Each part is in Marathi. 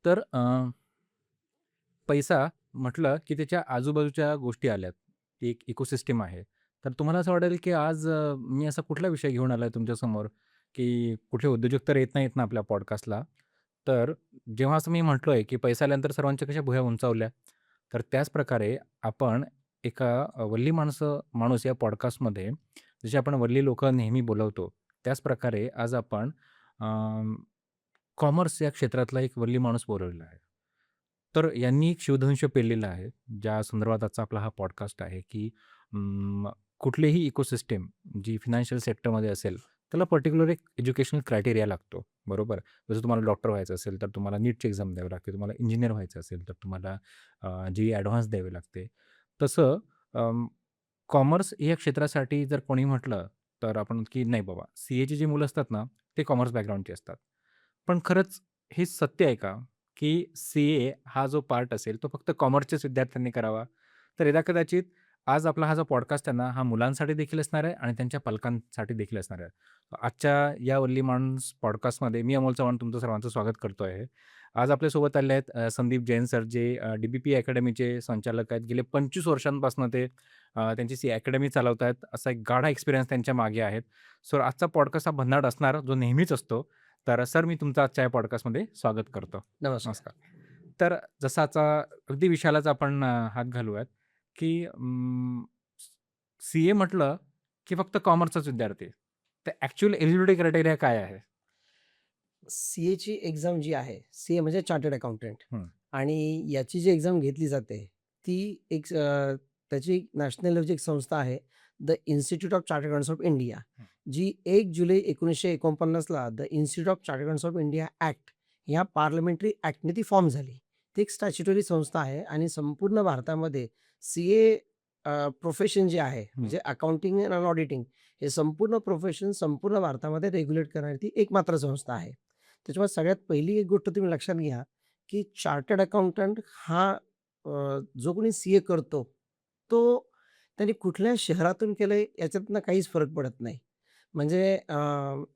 तर पैसा म्हटलं, की त्याच्या आजूबाजूच्या गोष्टी आल्यात. ती एक इकोसिस्टम आहे. तर तुम्हाला असं वाटेल, की आज मी असा कुठला विषय घेऊन आलोय तुमच्यासमोर, की कुठले उद्योजक तर येत नाहीत ना आपल्या पॉडकास्टला. तर जेव्हा असं मी म्हटलोय, की पैसा आल्यानंतर सर्वांच्या कशा भुवया उंचावल्या. तर त्याच प्रकारे आपण एका वल्ली माणूस या पॉडकास्टमध्ये जशी आपण वल्ली लोकं नेहमी बोलवतो, त्याच प्रकारे आज आपण कॉमर्स या क्षेत्रातला एक वल्ली माणूस बोलवलेला आहे. तर यांनी एक शिवधनुष्य पेललेलं आहे, ज्या संदर्भात आजचा आपला हा पॉडकास्ट आहे, की कुठलीही इकोसिस्टम जी फायनान्शियल सेक्टरमध्ये असेल, त्याला पर्टिक्युलर एक एज्युकेशनल क्रायटेरिया लागतो, बरोबर? जसं तुम्हाला डॉक्टर व्हायचं असेल, तर तुम्हाला नीटची एक्झाम द्यावी लागते. तुम्हाला इंजिनिअर व्हायचं असेल, तर तुम्हाला जी ॲडव्हान्स द्यावी लागते. तसं कॉमर्स या क्षेत्रासाठी जर कोणी म्हटलं, तर आपण की नाही बाबा, सी-एची जी मुलं असतात ना, ते कॉमर्स बॅकग्राऊंडची असतात. पण खरंच हे सत्य आहे का, की सी-ए हा जो पार्ट असेल, तो फक्त कॉमर्सच्याच विद्यार्थ्यांनी करावा? तर यदाकदाचित आज आपला हा जो पॉडकास्ट आहे ना, हा मुलांसाठी देखील असणार आहे आणि त्यांच्या पालकांसाठी देखील असणार आहे. आजच्या या वल्ली माणूस पॉडकास्टमध्ये मी अमोल चव्हाण तुमचं सर्वांचं स्वागत करतो आहे. आज आपल्यासोबत आले आहेत संदीप जैन सर, जे डी-बी-पी अकॅडमीचे संचालक आहेत. गेले 25 वर्षांपासून ते त्यांची अकॅडमी चालवत आहेत. असा एक गाढा एक्सपिरियन्स त्यांच्या मागे आहेत. सो आजचा पॉडकास्ट हा भन्नाट असणार, जो नेहमीच असतो. तर सर, मी तुमचं आजच्या या पॉडकास्टमध्ये स्वागत करतो. नमस्कार. नमस्कार. तर जसं आता अगदी विषयालाच आपण हात घालूयात, की सी-ए म्हटलं, की फक्त कॉमर्सचाच विद्यार्थी. तर ॲक्चुअल एलिजिबिलिटी क्रायटेरिया काय आहे? सी-एची एक्झाम जी आहे, सी-ए म्हणजे चार्टर्ड अकाउंटंट हं, आणि याची जी एक्झाम घेतली जाते, ती त्याची नॅशनल लेव्हलची एक संस्था आहे, the institute of chartered accountants of India, हं. जी 1 जुलै 1949 ला the institute of chartered accountants of India act ह्या पार्लमेंटरी ॲक्टने ती फॉर्म झाली. ती एक स्टॅच्युटरी संस्था आहे आणि संपूर्ण भारतामध्ये सी-ए प्रोफेशन जे आहे, हं. म्हणजे अकाउंटिंग आणि ऑडिटिंग हे संपूर्ण प्रोफेशन संपूर्ण भारतामध्ये रेग्युलेट करणारी ती एकमात्र संस्था आहे. त्याच्यामुळे सगळ्यात पहिली एक गोष्ट तुम्ही लक्षात घ्या, की चार्टर्ड अकाउंटंट हा जो कोणी सी-ए करतो, तो त्याने कुठल्या शहरातून केलंय याच्यातनं काहीच फरक पडत नाही. म्हणजे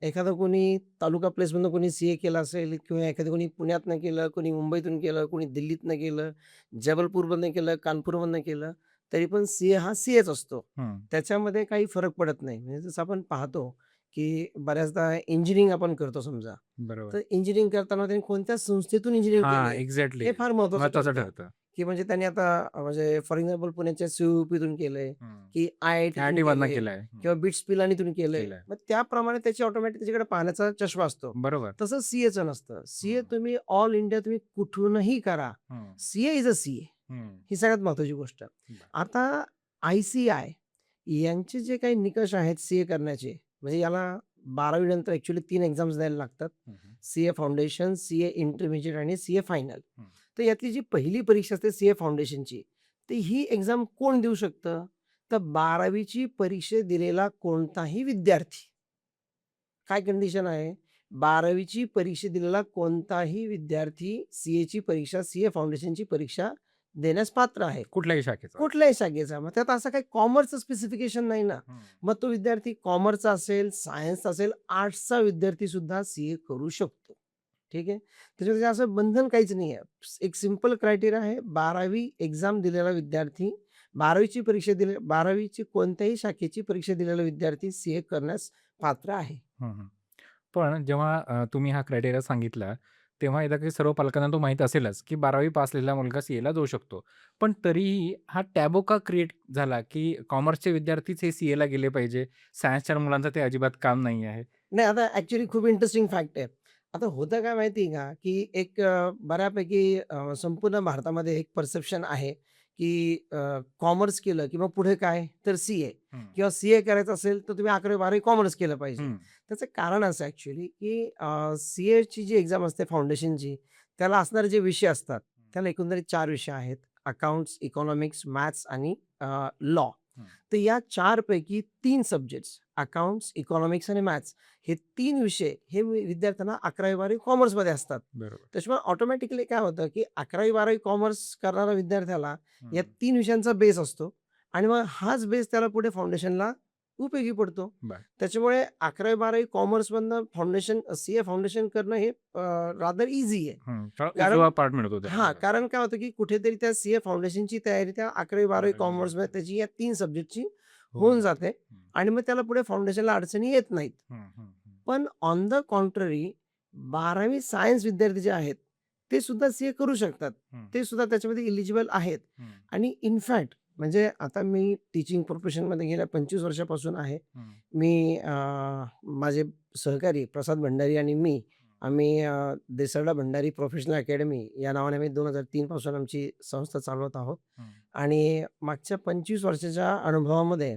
एखादं कोणी तालुका प्लेसमधनं कोणी सी-ए केलं असेल किंवा एखादं कोणी पुण्यातनं केलं, कोणी मुंबईतून केलं, कोणी दिल्लीतनं केलं, जबलपूरमधनं केलं, कानपूरमधनं केलं, तरी पण सी-ए हा सी-एच असतो. हं. त्याच्यामध्ये काही फरक पडत नाही. म्हणजे जसं आपण पाहतो, की बऱ्याचदा इंजिनिअरिंग आपण करतो समजा, बरोबर. तर इंजिनिअरिंग करताना त्यांनी कोणत्या संस्थेतून इंजिनिअरिंग हां, केलंय, एक्झॅक्टली. हे फार महत्त्वाचं महत्वाचं ठरतं. ठरतं. की म्हणजे त्यांनी आता म्हणजे फॉर एक्झाम्पल पुण्याच्या सी-यू-पीतून केलंय, हं. की आय-आय-टीतून आय-आय-टी केलंय केलाय. हं, किंवा बिट्स पिलानीतून केलंय. केलाय. मग त्याप्रमाणे त्याची ऑटोमॅटिक त्याच्याकडे पाहण्याचा चष्मा असतो. बरोबर. तसं सी-एचं नसतं. सी-ए हं, तुम्ही ऑल इंडिया तुम्ही कुठूनही करा. हं, सी-ए इज अ सी-ए. हं. ही सगळ्यात महत्त्वाची गोष्ट. बरं. आता आय-सी-आय यांचे जे काही निकष आहेत सी-ए करण्याचे, म्हणजे याला 12वी नंतर ॲक्चुअली 3 एक्झाम्स द्यायला लागतात. हं, हं, सी-ए फाउंडेशन, सी-ए इंटरमिजिएट आणि सी-ए फायनल. हं. तर यातली जी पहिली परीक्षा असते सी-ए फाउंडेशनची, तर ही एक्झाम कोण देऊ शकतं? तर 12वी परीक्षा दिलेला कोणताही विद्यार्थी. काय कंडिशन आहे? 12वी परीक्षा दिलेला कोणताही विद्यार्थी सी-एची परीक्षा, सी-ए फाउंडेशनची परीक्षा देण्यास पात्र आहे. कुठल्याही शाखेचा. कुठल्याही शाखेचा. मग त्यात असं काही कॉमर्सचं स्पेसिफिकेशन नाही ना. हं. मग तो विद्यार्थी कॉमर्सचा असेल, सायन्सचा असेल, आर्ट्सचा विद्यार्थी सुद्धा सी-ए करू शकतो. ठीक आहे. त्याच्यामध्ये असं बंधन काहीच नाही आहे. एक सिंपल क्रायटेरिया आहे. 12वी एक्झाम दिलेला विद्यार्थी, 12वीची कोणत्याही शाखेची परीक्षा दिलेला विद्यार्थी सी-ए करण्यास पात्र आहे. हं, हं. पण जेव्हा तुम्ही हा क्रायटेरिया सांगितला, तेव्हा एकदा काही सर्व पालकांना तो माहीत असेलच, की 12वी पास झालेला मुलगा सी-एला जाऊ शकतो. पण तरीही हा टॅबू का क्रिएट झाला, की कॉमर्सचे विद्यार्थीच हे सी-एला गेले पाहिजे, सायन्सच्या मुलांचं ते अजिबात काम नाही आहे? नाही, आता ॲक्चुअली खूप इंटरेस्टिंग फॅक्ट आहे. आता होतं काय माहिती आहे का, की एक बऱ्यापैकी संपूर्ण भारतामध्ये एक परसेप्शन आहे, की कॉमर्स केलं की मग पुढे काय? तर सी-ए हं, किंवा सी-ए करायचं असेल, तर तुम्ही 11वी-12वी कॉमर्स केलं पाहिजे. हं, त्याचं कारण असं ॲक्चुअली, की सी-एची जी एक्झाम असते फाउंडेशनची, त्याला असणारे जे विषय असतात, त्याला एकंदरीत 4 विषय आहेत. अकाउंट्स, इकॉनॉमिक्स, मॅथ्स आणि लॉ. हं. तर या 4 पैकी 3 सब्जेक्ट्स अकाउंट्स, इकॉनॉमिक्स आणि मॅथ्स हे 3 विषय हे विद्यार्थ्यांना 11वी-12वी कॉमर्समध्ये असतात. बरोबर. त्याच्यामुळे ऑटोमॅटिकली काय होतं, की 11वी-12वी कॉमर्स करणाऱ्या विद्यार्थ्याला या हं, 3 विषयांचा बेस असतो आणि मग हाच बेस त्याला पुढे फाउंडेशनला उपयोगी पडतो. बरं. त्याच्यामुळे 11वी-12वी कॉमर्समधनं फाउंडेशन सीए फाउंडेशन करणं हे रादर ईझी आहे. थोडा कारण उजवा पार्ट मिळतो त्याला. कारण काय होतं, की कुठेतरी त्या सीए फाउंडेशनची तयारी त्या 11वी-12वी 12वी कॉमर्समध्ये त्याची या 3 सब्जेक्टची होऊन होऊन जाते. जाते आणि मग त्याला पुढे फाउंडेशनला अडचणी येत नाहीत. पण ऑन द कॉन्ट्ररी 12वी सायन्स विद्यार्थी जे आहेत, ते सुद्धा सीए करू शकतात. ते सुद्धा त्याच्यामध्ये एलिजिबल आहेत आणि इनफॅक्ट म्हणजे आता मी टीचिंग प्रोफेशनमध्ये गेल्या 25 वर्षापासून आहे. मी माझे सहकारी प्रसाद भंडारी आणि मी आम्ही देसरडा भंडारी प्रोफेशनल अकॅडमी या नावाने आम्ही 2003 पासून आमची संस्था चालवत आहोत आणि मागच्या 25 वर्षाच्या अनुभवामध्ये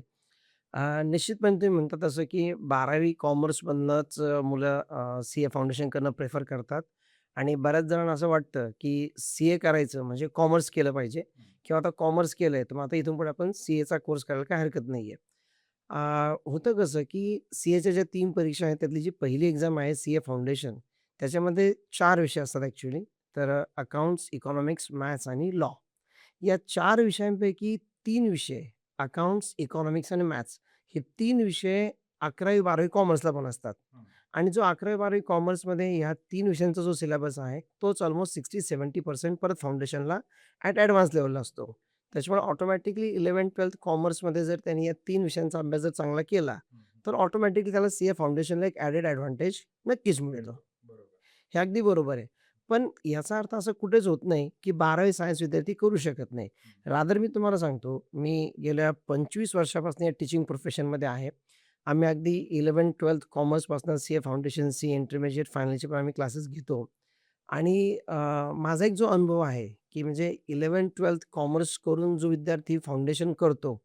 निश्चितपणे तुम्ही म्हणता तसं की 12वी कॉमर्समधनंच मुलं सीए फाउंडेशन करणं प्रेफर करतात आणि बऱ्याच जणांना असं वाटतं की सीए करायचं म्हणजे कॉमर्स केलं पाहिजे किंवा आता कॉमर्स केलंय तर मग आता इथून पुढे आपण सीएचा कोर्स करायला काही हरकत नाहीये. होतं कसं की सीएच्या ज्या 3 परीक्षा आहेत त्यातली जी पहिली एक्झाम आहे सीए फाउंडेशन त्याच्यामध्ये 4 विषय असतात ॲक्चुअली. तर अकाउंट्स, इकॉनॉमिक्स, मॅथ्स आणि लॉ. या 4 विषयांपैकी 3 विषय अकाउंट्स, इकॉनॉमिक्स आणि मॅथ्स हे 3 विषय 11वी-12वी कॉमर्सला पण असतात. आणि जो 11वी-12वी कॉमर्समध्ये ह्या 3 विषयांचा जो सिलेबस आहे, तोच ऑलमोस्ट 60-70% परत फाउंडेशनला ॲडव्हान्स लेव्हलला असतो. त्याच्यामुळे ऑटोमॅटिकली 11th-12th कॉमर्समध्ये जर त्यांनी या 3 विषयांचा अभ्यास जर चांगला केला, तर ऑटोमॅटिकली त्याला सीए फाउंडेशनला एक ॲडेड ॲडव्हांटेज नक्कीच मिळतो. हे अगदी बरोबर आहे. पण याचा अर्थ असं कुठेच होत नाही, की 12वी सायन्स विद्यार्थी करू शकत नाही. रादर मी तुम्हाला सांगतो, मी गेल्या 25 वर्षापासून या टीचिंग प्रोफेशनमध्ये आहे. आम्ही अगदी 11th-12th कॉमर्सपासून सीए फाउंडेशन, सीए इंटरमिजिएट, फायनलचे पण आम्ही क्लासेस घेतो. आणि माझा एक जो अनुभव आहे, की म्हणजे 11th-12th कॉमर्स करून जो विद्यार्थी फाउंडेशन करतो,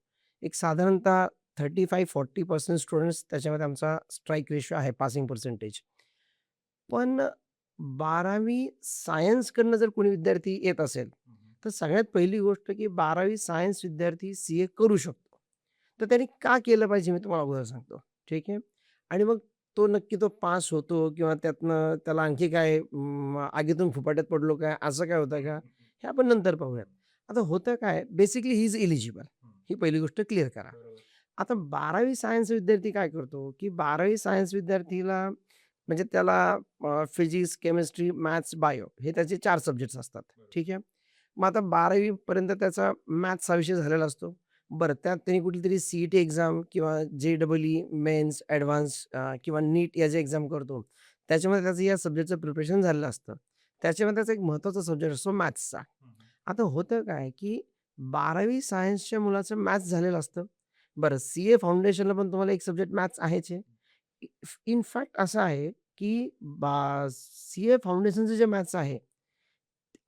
एक साधारणतः 35-40% स्टुडंट्स त्याच्यामध्ये आमचा स्ट्राईक रेशिओ आहे, पासिंग पर्सेंटेज. पण 12वी सायन्सकडनं जर कोणी विद्यार्थी येत असेल, तर सगळ्यात पहिली गोष्ट की 12वी सायन्स विद्यार्थी सीए करू शकतो. तर त्यांनी का केलं पाहिजे मी तुम्हाला अगोदर सांगतो. ठीक आहे. आणि मग तो नक्की पास होतो किंवा त्यातनं त्याला आणखी काय आगीतून फुफाट्यात पडलो काय, असं काय होतं का? हे आपण नंतर पाहूयात. आता होतं काय बेसिकली ही इज एलिजिबल. ही पहिली गोष्ट क्लिअर करा. आता 12वी सायन्स विद्यार्थी काय करतो, की 12वी सायन्स विद्यार्थीला म्हणजे त्याला फिजिक्स, केमिस्ट्री, मॅथ्स, बायो हे त्याचे 4 सब्जेक्ट्स असतात. ठीक आहे. मग आता 12वी पर्यंत त्याचा मॅथ्स हा विषय झालेला असतो. बरं त्यात त्यांनी कुठलीतरी सीईटी एक्झाम किंवा जे-ई-ई, मेन्स, ॲडव्हान्स किंवा नीट या ज्या एक्झाम करतो, त्याच्यामध्ये त्याचं या सब्जेक्टचं प्रिपरेशन झालेलं असतं. त्याच्यामध्ये त्याचा एक महत्त्वाचा सब्जेक्ट असतो मॅथ्सचा. आता होतं काय, की 12वी सायन्सच्या मुलाचं मॅथ्स झालेलं असतं. बरं सीए फाउंडेशनला पण तुम्हाला एक सब्जेक्ट मॅथ्स आहेच आहे. इन फॅक्ट असं आहे, की सीए फाउंडेशनचं जे मॅथ्स आहे,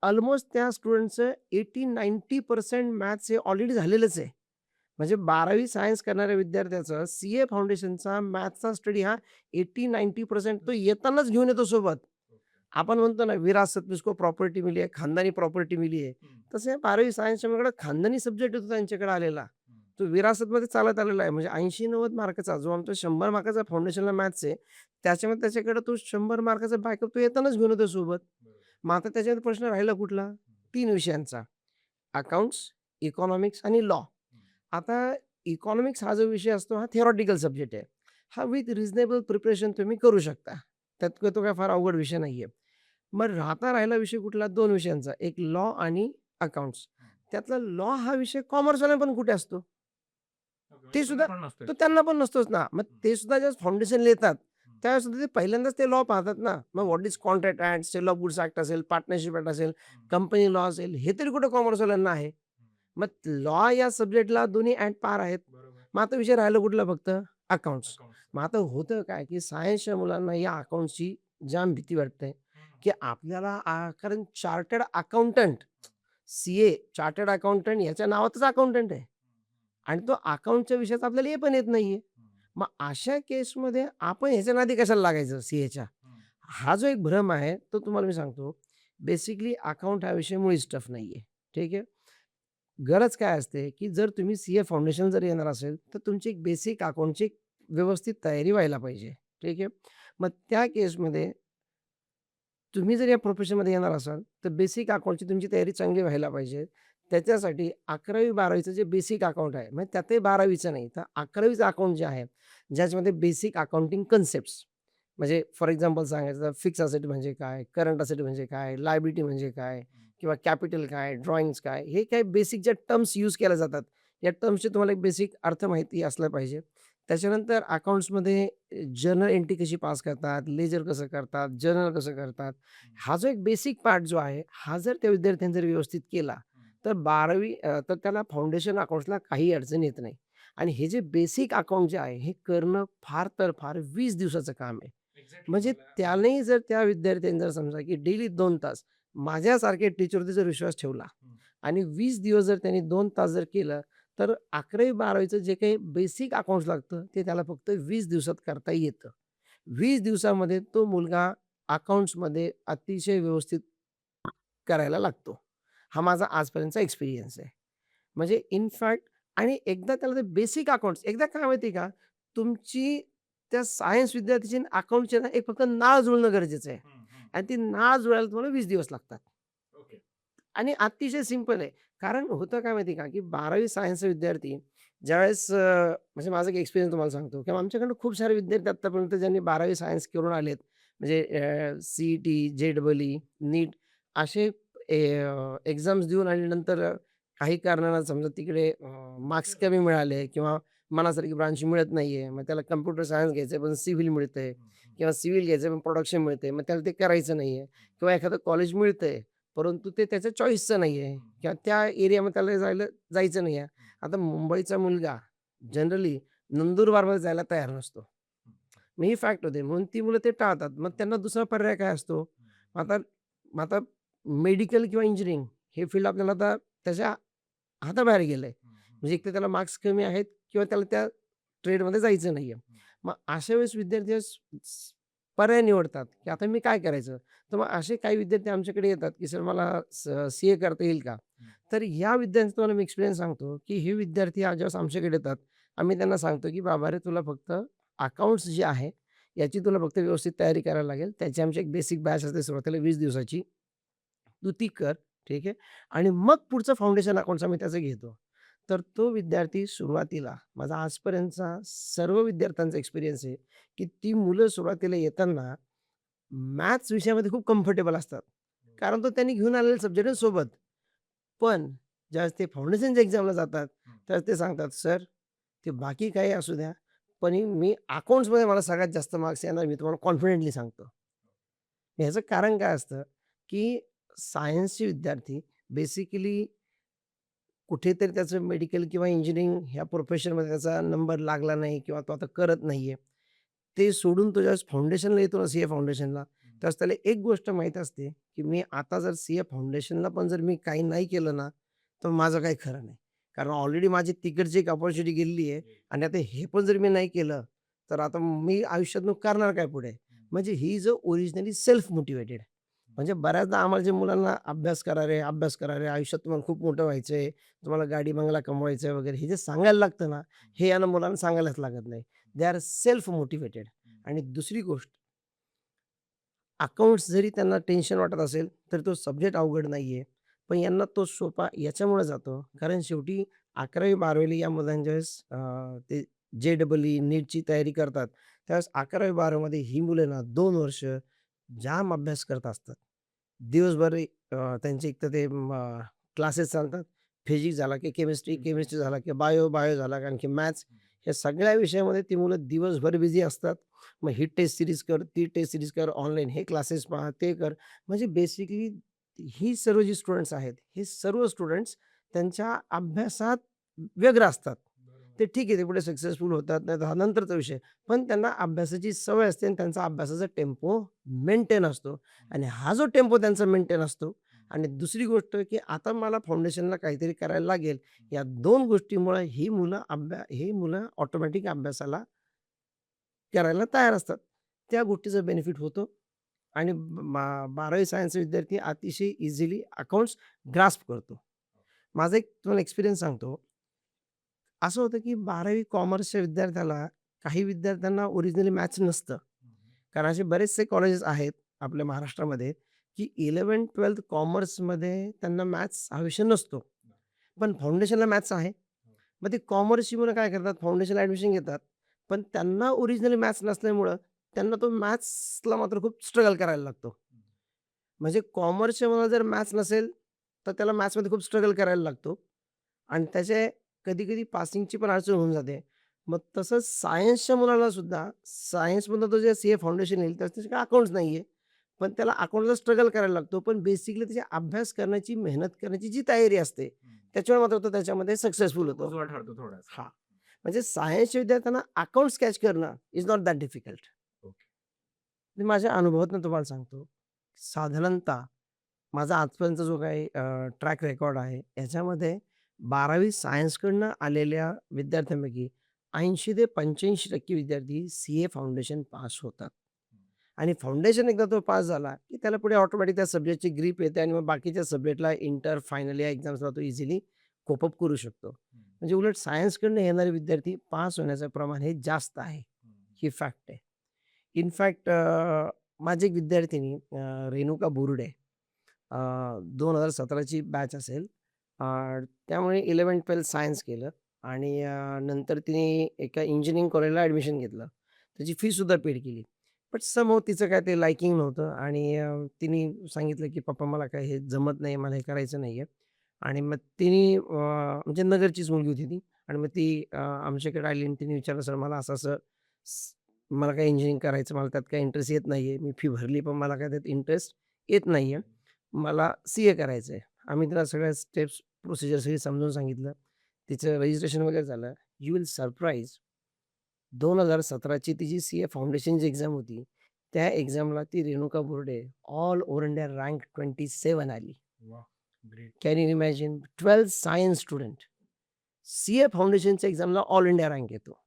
अल्मोस्ट त्या स्टुडंटचं 80-90% मॅथ्स हे ऑलरेडी झालेलंच आहे. म्हणजे 12वी सायन्स करणाऱ्या विद्यार्थ्याचं सीए फाउंडेशनचा मॅथ्सचा स्टडी हा 80-90% तो येतानाच घेऊन येतो सोबत. आपण म्हणतो ना, विरासत में उसको प्रॉपर्टी मिली है, खानदानी प्रॉपर्टी मिली है. तसं या 12वी सायन्सच्या मुलाकडे खानदानी सब्जेक्ट होता त्यांच्याकडे आलेला. तो विरासतमध्ये चालत आलेला आहे. म्हणजे 80-90 मार्काचा जो आमचा 100 मार्काचा फाउंडेशनला मॅथ्स आहे, त्याच्यामध्ये त्याच्याकडे तो 100 मार्काचा बॅकअप तो येतानाच घेऊन येतो सोबत. मग आता त्याच्यात प्रश्न राहिला कुठला? 3 विषयांचा. अकाउंट्स, इकॉनॉमिक्स आणि लॉ. आता इकॉनॉमिक्स हा जो विषय असतो हा थिअरॉटिकल सब्जेक्ट आहे. हा विथ रिझनेबल प्रिपरेशन तुम्ही करू शकता. त्यात तो काही फार अवघड विषय नाहीये. मग राहिला विषय कुठला? 2 विषयांचा. एक लॉ आणि अकाउंट्स. त्यातला लॉ हा विषय कॉमर्सवाल्याला पण कुठे असतो? ते सुद्धा तो त्यांना पण नसतोच ना. मग ते सुद्धा ज्यावेळेस फाउंडेशनला येतात, त्यावेळेस सुद्धा ते पहिल्यांदाच ते लॉ पाहतात ना. मग what is contract act, sale of goods act असेल, पार्टनरशिप ॲक्ट असेल, कंपनी लॉ असेल, हे तरी कुठे कॉमर्सवाल्यांना आहे. मग लॉ या सब्जेक्टला दोन्ही ॲट पार आहेत. मग आता विषय राहिला कुठला फक्त? अकाउंट्स. मग आता होतं काय, की सायन्सच्या मुलांना या अकाउंट्सची जाम भीती वाटते, की आपल्याला कारण chartered accountant, CA, chartered accountant याच्या नावातच अकाउंटंट आहे. आणि तो अकाउंटच्या विषयात आपल्याला हे पण येत नाहीये. मग अशा केसमध्ये आपण ह्याच्या नादी कशाला लागायचं सीएच्या? हा जो एक भ्रम आहे, तो तुम्हाला मी सांगतो. बेसिकली अकाउंट हा विषय मुळीच टफ नाहीये. ठीक आहे. गरज काय असते, की जर तुम्ही सीए फाउंडेशन जर येणार असेल, तर तुमची एक बेसिक अकाउंटची व्यवस्थित तयारी व्हायला पाहिजे. ठीक आहे. मग त्या केसमध्ये तुम्ही जर या प्रोफेशनमध्ये येणार असाल, तर बेसिक अकाउंटची तुमची तयारी चांगली व्हायला पाहिजे. त्याच्यासाठी 11वी-12वीचं जे बेसिक अकाउंट आहे, म्हणजे त्यातही 12वीचं नाही, तर 11वीचं अकाउंट जे आहे, ज्याच्यामध्ये बेसिक अकाउंटिंग कन्सेप्ट्स म्हणजे फॉर एक्झाम्पल सांगायचं तर फिक्स असेट म्हणजे काय, करंट असेट म्हणजे काय, लायबिलिटी म्हणजे काय किंवा कॅपिटल काय, ड्रॉइंग्स काय, हे काही बेसिक ज्या टर्म्स यूज केल्या जातात, या टर्म्सचे तुम्हाला एक बेसिक अर्थ माहिती असला पाहिजे. त्याच्यानंतर अकाउंट्समध्ये जर्नल एंट्री कशी पास करतात, लेजर कसं करतात, जर्नल कसं करतात, हा जो एक बेसिक पार्ट जो आहे, हा जर त्या विद्यार्थ्यांनी जर व्यवस्थित केला, तर 12वी तर त्याला फाउंडेशन अकाउंट्सला काही अडचण येत नाही. आणि हे जे बेसिक अकाउंट जे आहे, हे करणं फार तर फार 20 दिवसाचं काम आहे. एक्झॅक्टली म्हणजे मला त्यानेही जर त्या विद्यार्थ्यांनी जर समजा, की डेली 2 तास माझ्यासारख्या टीचरवरती जर विश्वास ठेवला आणि 20 दिवस जर त्यांनी 2 तास जर केलं, तर 11वी-12वीचं जे काही बेसिक अकाउंट्स लागतं, ते त्याला फक्त 20 दिवसात करता येतं. 20 दिवसामध्ये तो मुलगा अकाउंट्समध्ये अतिशय व्यवस्थित करायला लागतो. हा माझा आजपर्यंतचा एक्सपिरियन्स आहे. म्हणजे इन फॅक्ट आणि एकदा त्याला ते बेसिक अकाउंट्स एकदा काय माहिती आहे का, तुमची त्या सायन्स विद्यार्थ्याची अकाउंटची ना, एक फक्त नाळ जुळणं गरजेचं आहे आणि ती नाळ जुळायला तुम्हाला 20 दिवस लागतात. ओके. आणि अतिशय सिंपल आहे. कारण होतं काय माहिती आहे का, की 12वी सायन्सचा विद्यार्थी ज्यावेळेस म्हणजे माझा एक एक्सपिरियन्स तुम्हाला सांगतो, की आमच्याकडनं खूप सारे विद्यार्थी आत्तापर्यंत ज्यांनी 12वी सायन्स करून आलेत. म्हणजे CET, JEE, नीट असे एक्झाम्स देऊन आणि नंतर काही कारणानं समजा तिकडे मार्क्स कमी मिळाले किंवा मनासारखी ब्रांच मिळत नाहीये. मग त्याला कॉम्प्युटर सायन्स घ्यायचं पण सिव्हिल मिळतंय किंवा सिव्हिल घ्यायचं पण प्रोडक्शन मिळतंय. मग त्याला ते करायचं नाहीये किंवा एखादं कॉलेज मिळतंय परंतु ते त्याच्या चॉईसचं नाहीये किंवा त्या एरियामध्ये त्याला जायचं नाहीये. आता मुंबईचा मुलगा जनरली नंदुरबारमध्ये जायला तयार नसतो. मग ही फॅक्ट होते. म्हणून ती मुलं ते टाळतात. मग त्यांना दुसरा पर्याय काय असतो? मग आता मग आता मेडिकल किंवा इंजिनिअरिंग हे फील्ड आपल्याला आता त्याच्या हाताबाहेर गेलंय. म्हणजे एक तर त्याला मार्क्स कमी आहेत किंवा त्याला त्या ट्रेडमध्ये जायचं नाहीये. मग अशा वेळेस विद्यार्थी पर्याय निवडतात, की आता मी काय करायचं? तर मग असे काही विद्यार्थी आमच्याकडे येतात, की सर मला CA करता येईल का? तर या विद्यार्थ्यांचा तुम्हाला मी एक्सपिरियन्स सांगतो, की हे विद्यार्थी ज्यावेळेस आमच्याकडे येतात, आम्ही त्यांना सांगतो, की "बाबा रे, तुला फक्त अकाउंट्स जे आहे, याची तुला फक्त व्यवस्थित तयारी करायला लागेल. त्याची आमची एक बेसिक बॅच असते सुरुवातीला 20 दिवसाची. तू ती कर, ठीक आहे. आणि मग पुढचं फाउंडेशन अकाउंट्स आम्ही त्याचं घेतो." तर तो विद्यार्थी सुरुवातीला माझा आजपर्यंतचा सर्व विद्यार्थ्यांचा एक्सपिरियन्स आहे, की ती मुलं सुरुवातीला येताना मॅथ्स विषयामध्ये खूप कम्फर्टेबल असतात. कारण तो त्यांनी घेऊन आलेला सब्जेक्ट आहे सोबत. पण ज्यावेळेस ते फाउंडेशनच्या एक्झामला जातात, त्यावेळेस ते सांगतात, "सर, ते बाकी काही असू द्या, पण मी अकाउंट्समध्ये मला सगळ्यात जास्त मार्क्स येणार, मी तुम्हाला कॉन्फिडेंटली सांगतो." ह्याचं कारण काय असतं, की सायन्सचे विद्यार्थी बेसिकली कुठेतरी त्याचं मेडिकल किंवा इंजिनिअरिंग ह्या प्रोफेशनमध्ये त्याचा नंबर लागला नाही किंवा तो आता करत नाहीये. ते सोडून तो ज्यावेळेस फाउंडेशनला येतो ना, CA फाउंडेशनला, त्यावेळेस त्याला एक गोष्ट माहीत असते, की मी आता जर CA फाउंडेशनला पण जर मी काही नाही केलं ना, तर माझं काही खरं नाही. कारण ऑलरेडी माझी तिकडची एक अपॉर्च्युनिटी गेलेली आहे आणि आता हे पण जर मी नाही केलं, तर आता मी आयुष्यातून करणार काय पुढे? म्हणजे he is originally self motivated. म्हणजे बऱ्याचदा आम्हाला जे मुलांना अभ्यास करा रे, आयुष्यात तुम्हाला खूप मोठं व्हायचंय, तुम्हाला गाडी बंगला कमवायचा आहे वगैरे, हे जे सांगायला लागतं ना, हे यांना मुलांना सांगायलाच लागत नाही. They are self motivated. आणि दुसरी गोष्ट, अकाउंट्स जरी त्यांना टेन्शन वाटत असेल, तर तो सब्जेक्ट अवघड नाहीये. पण यांना तो सोपा याच्यामुळे जातो, कारण शेवटी 11वी-12वीला या मुलांच्या वेळेस ते JEE, नीटची तयारी करतात. त्यावेळेस 11वी-12वीमध्ये ही मुलं ना 2 वर्ष जाम अभ्यास करत असतात. दिवसभर त्यांचे एक तर ते क्लासेस चालतात. फिजिक्स झाला की केमिस्ट्री झाला की बायो झाला आणखी मॅथ्स या सगळ्या विषयामध्ये ती मुलं दिवसभर बिझी असतात. मग ही टेस्ट सीरीज कर, ती टेस्ट सीरीज कर, ऑनलाईन हे क्लासेस पहा, ते कर. म्हणजे बेसिकली ही सर्व जी स्टुडंट्स आहेत, हे सर्व स्टुडंट्स त्यांच्या अभ्यासात व्यग्र असतात. ते ठीक आहे, ते पुढे सक्सेसफुल होतात, नाहीतर हा नंतरचा विषय. पण त्यांना अभ्यासाची सवय असते आणि त्यांचा अभ्यासाचा टेम्पो मेंटेन असतो आणि हा जो टेम्पो त्यांचा मेंटेन असतो आणि दुसरी गोष्ट की आता मला फाउंडेशनला काहीतरी करायला लागेल. या 2 गोष्टीमुळे ही मुलं ऑटोमॅटिक अभ्यासाला करायला तयार असतात. त्या गोष्टीचा बेनिफिट होतो आणि 12वी सायन्सचा विद्यार्थी अतिशय इझिली अकाउंट्स ग्रास्प करतो. माझा एक तुम्हाला एक्सपिरियन्स सांगतो. असं होतं की 12वी कॉमर्सच्या विद्यार्थ्याला काही विद्यार्थ्यांना ओरिजिनली मॅथ्स नसतं. कारण असे बरेचसे कॉलेजेस आहेत आपल्या महाराष्ट्रामध्ये, की 11th-12th कॉमर्समध्ये त्यांना मॅथ्स हा विषय नसतो. पण फाउंडेशनला मॅथ्स आहे. मग ते कॉमर्सची मुलं काय करतात, फाउंडेशनला ॲडमिशन घेतात. पण त्यांना ओरिजिनली मॅथ्स नसल्यामुळं त्यांना तो मॅथ्सला मात्र खूप स्ट्रगल करायला लागतो. म्हणजे कॉमर्सच्या मुलाला जर मॅथ्स नसेल, तर त्याला मॅथ्समध्ये खूप स्ट्रगल करायला लागतो आणि त्याचे कधी-कधी पासिंगची पण अडचण होऊन जाते. मग तसंच सायन्सच्या मुलाला सुद्धा सायन्समधनं तो जे सीए फाउंडेशन येईल, तर त्याच्याकडे अकाउंट्स नाहीये. पण त्याला अकाउंटचा स्ट्रगल करायला लागतो. पण बेसिकली त्याची अभ्यास करण्याची, मेहनत करण्याची जी तयारी असते, त्याच्यामुळे मात्र तो त्याच्यामध्ये सक्सेसफुल होतो. उजवा ठरतो थोडासा. हां. म्हणजे सायन्सच्या विद्यार्थ्यांना अकाउंट्स कॅच करणं is not that difficult. Okay. मी माझ्या अनुभवातून तुम्हाला सांगतो. साधारणतः माझा आजपर्यंतचा जो काही ट्रॅक रेकॉर्ड आहे, याच्यामध्ये 12वी सायन्सकडनं आलेल्या विद्यार्थ्यांपैकी 80 ते 85% विद्यार्थी सीए फाउंडेशन पास होतात. आणि फाउंडेशन एकदा तो पास झाला, की त्याला पुढे ऑटोमॅटिक त्या सब्जेक्टची ग्रिप येते आणि मग बाकीच्या सब्जेक्टला इंटर, फायनल या एक्झाम्सला तो इझिली कोप अप करू शकतो. म्हणजे उलट सायन्सकडनं येणारे विद्यार्थी पास होण्याचं प्रमाण हे जास्त आहे. ही फॅक्ट आहे. इनफॅक्ट माझी एक विद्यार्थिनी रेणुका बुर्डे 2017ची बॅच असेल. अ, त्यामुळे 11th-12th सायन्स केलं आणि नंतर तिने एका इंजिनिअरिंग कॉलेजला ॲडमिशन घेतलं. त्याची फीसुद्धा पेड केली. बट समहाऊ तिचं काय ते लायकिंग नव्हतं आणि तिने सांगितलं, की "पप्पा मला काय हे जमत नाही, मला हे करायचं नाहीये." आणि मग तिने म्हणजे नगरचीच मुलगी होती ती आणि मग ती आमच्याकडे आली आणि तिने विचारलं, "सर मला असं-असं मला काही इंजिनिअरिंग करायचं, मला त्यात काही इंटरेस्ट येत नाहीये. मी फी भरली पण मला काय त्यात इंटरेस्ट येत नाहीये. मला सीए करायचं आहे." आम्ही तिला सगळ्या स्टेप्स, प्रोसिजर सगळी समजावून सांगितलं. तिचं रजिस्ट्रेशन वगैरे झालं. यू विल सरप्राईज 2017ची तिची सीए फाउंडेशनची एक्झाम होती. त्या एक्झामला ती Renuka Burde all over India rank 27 आली. वाह! Great. Can you imagine 12th science student CA फाउंडेशनच्या एक्झामला ऑल इंडिया रँक येतो.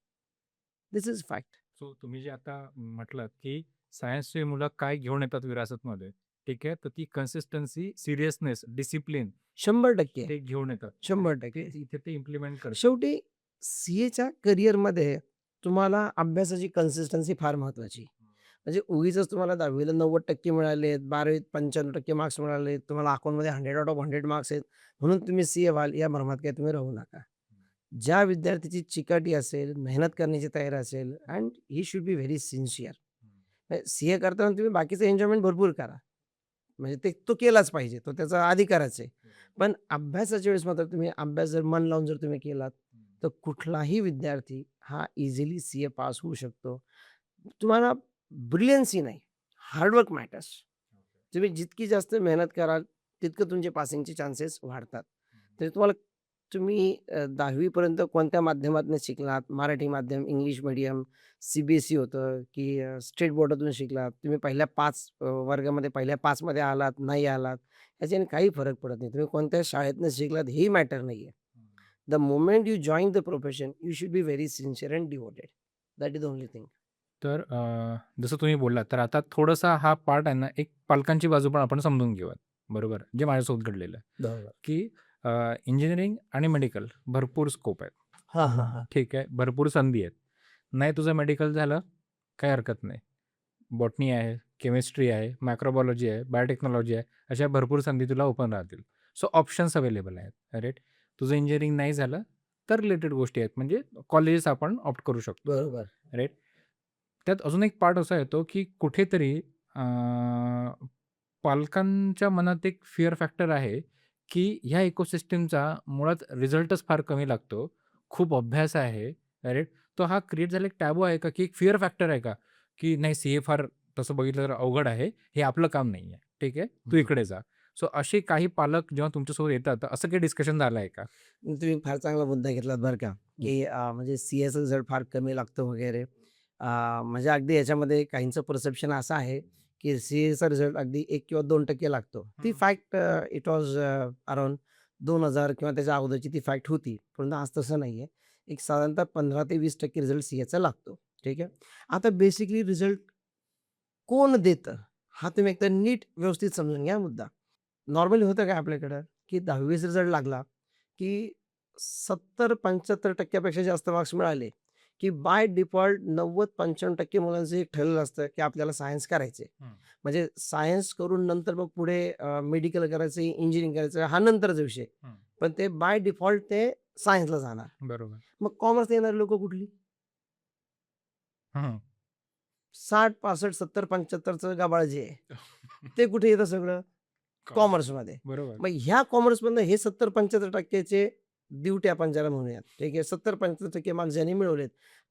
This is fact. सो तुम्ही जे आता म्हटलात, की सायन्सची मुलं काय घेऊन येतात विरासतमध्ये, ठीक आहे. तर ती कन्सिस्टन्सी, सीरियसनेस, डिसिप्लिन 100% ते घेऊन येतात. 100% ते इथे ते इम्प्लिमेंट करतात. शेवटी सीएच्या करिअरमध्ये तुम्हाला अभ्यासाची कन्सिस्टन्सी फार महत्त्वाची. म्हणजे उगीचच तुम्हाला 10वीला 90% मिळालेत, 12वीत 95% मार्क्स मिळालेत, तुम्हाला अकाउंटमध्ये 100 आउट ऑफ 100 मार्क्स आहेत, म्हणून तुम्ही सीए व्हाल या भ्रमात काही तुम्ही राहू नका. ज्या विद्यार्थ्याची चिकाटी असेल, मेहनत करण्याची तयारी असेल and he should be very sincere. CA करताना तुम्ही बाकीचं एन्जॉयमेंट भरपूर करा. म्हणजे ते तो केलाच पाहिजे. तो त्याचा अधिकारच आहे. पण अभ्यासाच्या वेळेस मात्र तुम्ही अभ्यास जर मन लावून जर तुम्ही केलात, तर कुठलाही विद्यार्थी हा इझिली सीए पास होऊ शकतो. तुम्हाला ब्रिलियन्सी नाही, हार्डवर्क मॅटर्स. तुम्ही जितकी जास्त मेहनत कराल, तितकं तुमचे पासिंगचे चान्सेस वाढतात. तर तुम्ही 10वी पर्यंत कोणत्या माध्यमातून शिकलात, मराठी माध्यम, इंग्लिश मीडियम, सीबीएसई होतं, की स्टेट बोर्डातून शिकलात. तुम्ही पहिल्या 5 वर्गामध्ये पहिल्या 5 मध्ये आलात, नाही आलात, याच्याने काही फरक पडत नाही. तुम्ही कोणत्या शाळेतनं शिकलात हेही मॅटर नाहीये. The moment you join the profession, you should be very sincere and devoted. That is the only thing. तर जसं तुम्ही बोललात, तर आता थोडासा हा पार्ट आहे ना, एक पालकांची बाजू पण आपण समजून घेऊयात. बरोबर. जे माझ्यासोबत घडलेलं आहे, बरोबर. की इंजिनिअरिंग आणि मेडिकल भरपूर स्कोप आहे. हां, हां, हां. ठीक आहे. भरपूर संधी आहेत. नाही तुझं मेडिकल झालं, काही हरकत नाही. बॉटनी आहे, केमिस्ट्री आहे, मायक्रोबायोलॉजी आहे, बायोटेक्नॉलॉजी आहे. अशा भरपूर संधी तुला ओपन राहतील. सो ऑप्शन्स अवेलेबल आहेत. राइट. तुझं इंजिनिअरिंग नाही झालं, तर रिलेटेड गोष्टी आहेत. म्हणजे कॉलेजेस आपण ऑप्ट करू शकतो. बरोबर. राइट. त्यात अजून एक पार्ट असा येतो, की कुठेतरी पालकांच्या मनात एक फिअर फॅक्टर आहे, की ह्या इकोसिस्टमचा मुळात रिझल्टच फार कमी लागतो. खूप अभ्यास आहे, राइट. तो हा क्रिएट झाला एक टॅबू आहे का, की एक फिअर फॅक्टर आहे का, की नाही सीए फार तसं बघितलं तर अवघड आहे. हे आपलं काम नाहीये. ठीक आहे. तू इकडे जा. सो असे काही पालक जेव्हा तुमच्यासोबत येतात, तर असं काही डिस्कशन झालं आहे का? तुम्ही फार चांगला मुद्दा घेतलात बरं का, की म्हणजे सीएचा रिझल्ट फार कमी लागतो वगैरे. म्हणजे अगदी याच्यामध्ये काहींचं परसेप्शन असं आहे, की सीएचा रिझल्ट अगदी 1 किंवा 2% लागतो. ती फॅक्ट इट वॉज अराउंड 2000 किंवा त्याच्या अगोदरची ती फॅक्ट होती. परंतु आज तसं नाहीये. एक साधारणतः 15 ते 20% रिझल्ट सीएचा लागतो. ठीक आहे. आता बेसिकली रिझल्ट कोण देतं? हा तुम्ही एकदा नीट व्यवस्थित समजून घ्या मुद्दा. नॉर्मली होतं काय आपल्याकडं, की 10वीचा रिझल्ट लागला, की 70-75% पेक्षा जास्त मार्क्स मिळाले, की बाय डिफॉल्ट 90-95% मुलांचं एक ठरलेलं असतं, की आपल्याला सायन्स करायचं आहे. म्हणजे सायन्स करून नंतर मग पुढे मेडिकल करायचं इंजिनिअरिंग करायचं हा नंतरचा विषय. पण ते बाय डिफॉल्ट ते सायन्सला जाणार. बरोबर. मग कॉमर्सला येणारी लोकं कुठली? हं. 60, 65, 70, 75चं गाभाळ जे आहे, ते कुठे येतं सगळं? कॉमर्स. कॉमर्समध्ये. बरोबर. मग ह्या कॉमर्समधनं हे 70-75% दिवटे आपण ज्याला म्हणूयात, ठीक आहे. 70-75% मार्क्स ज्यांनी मिळवलेत,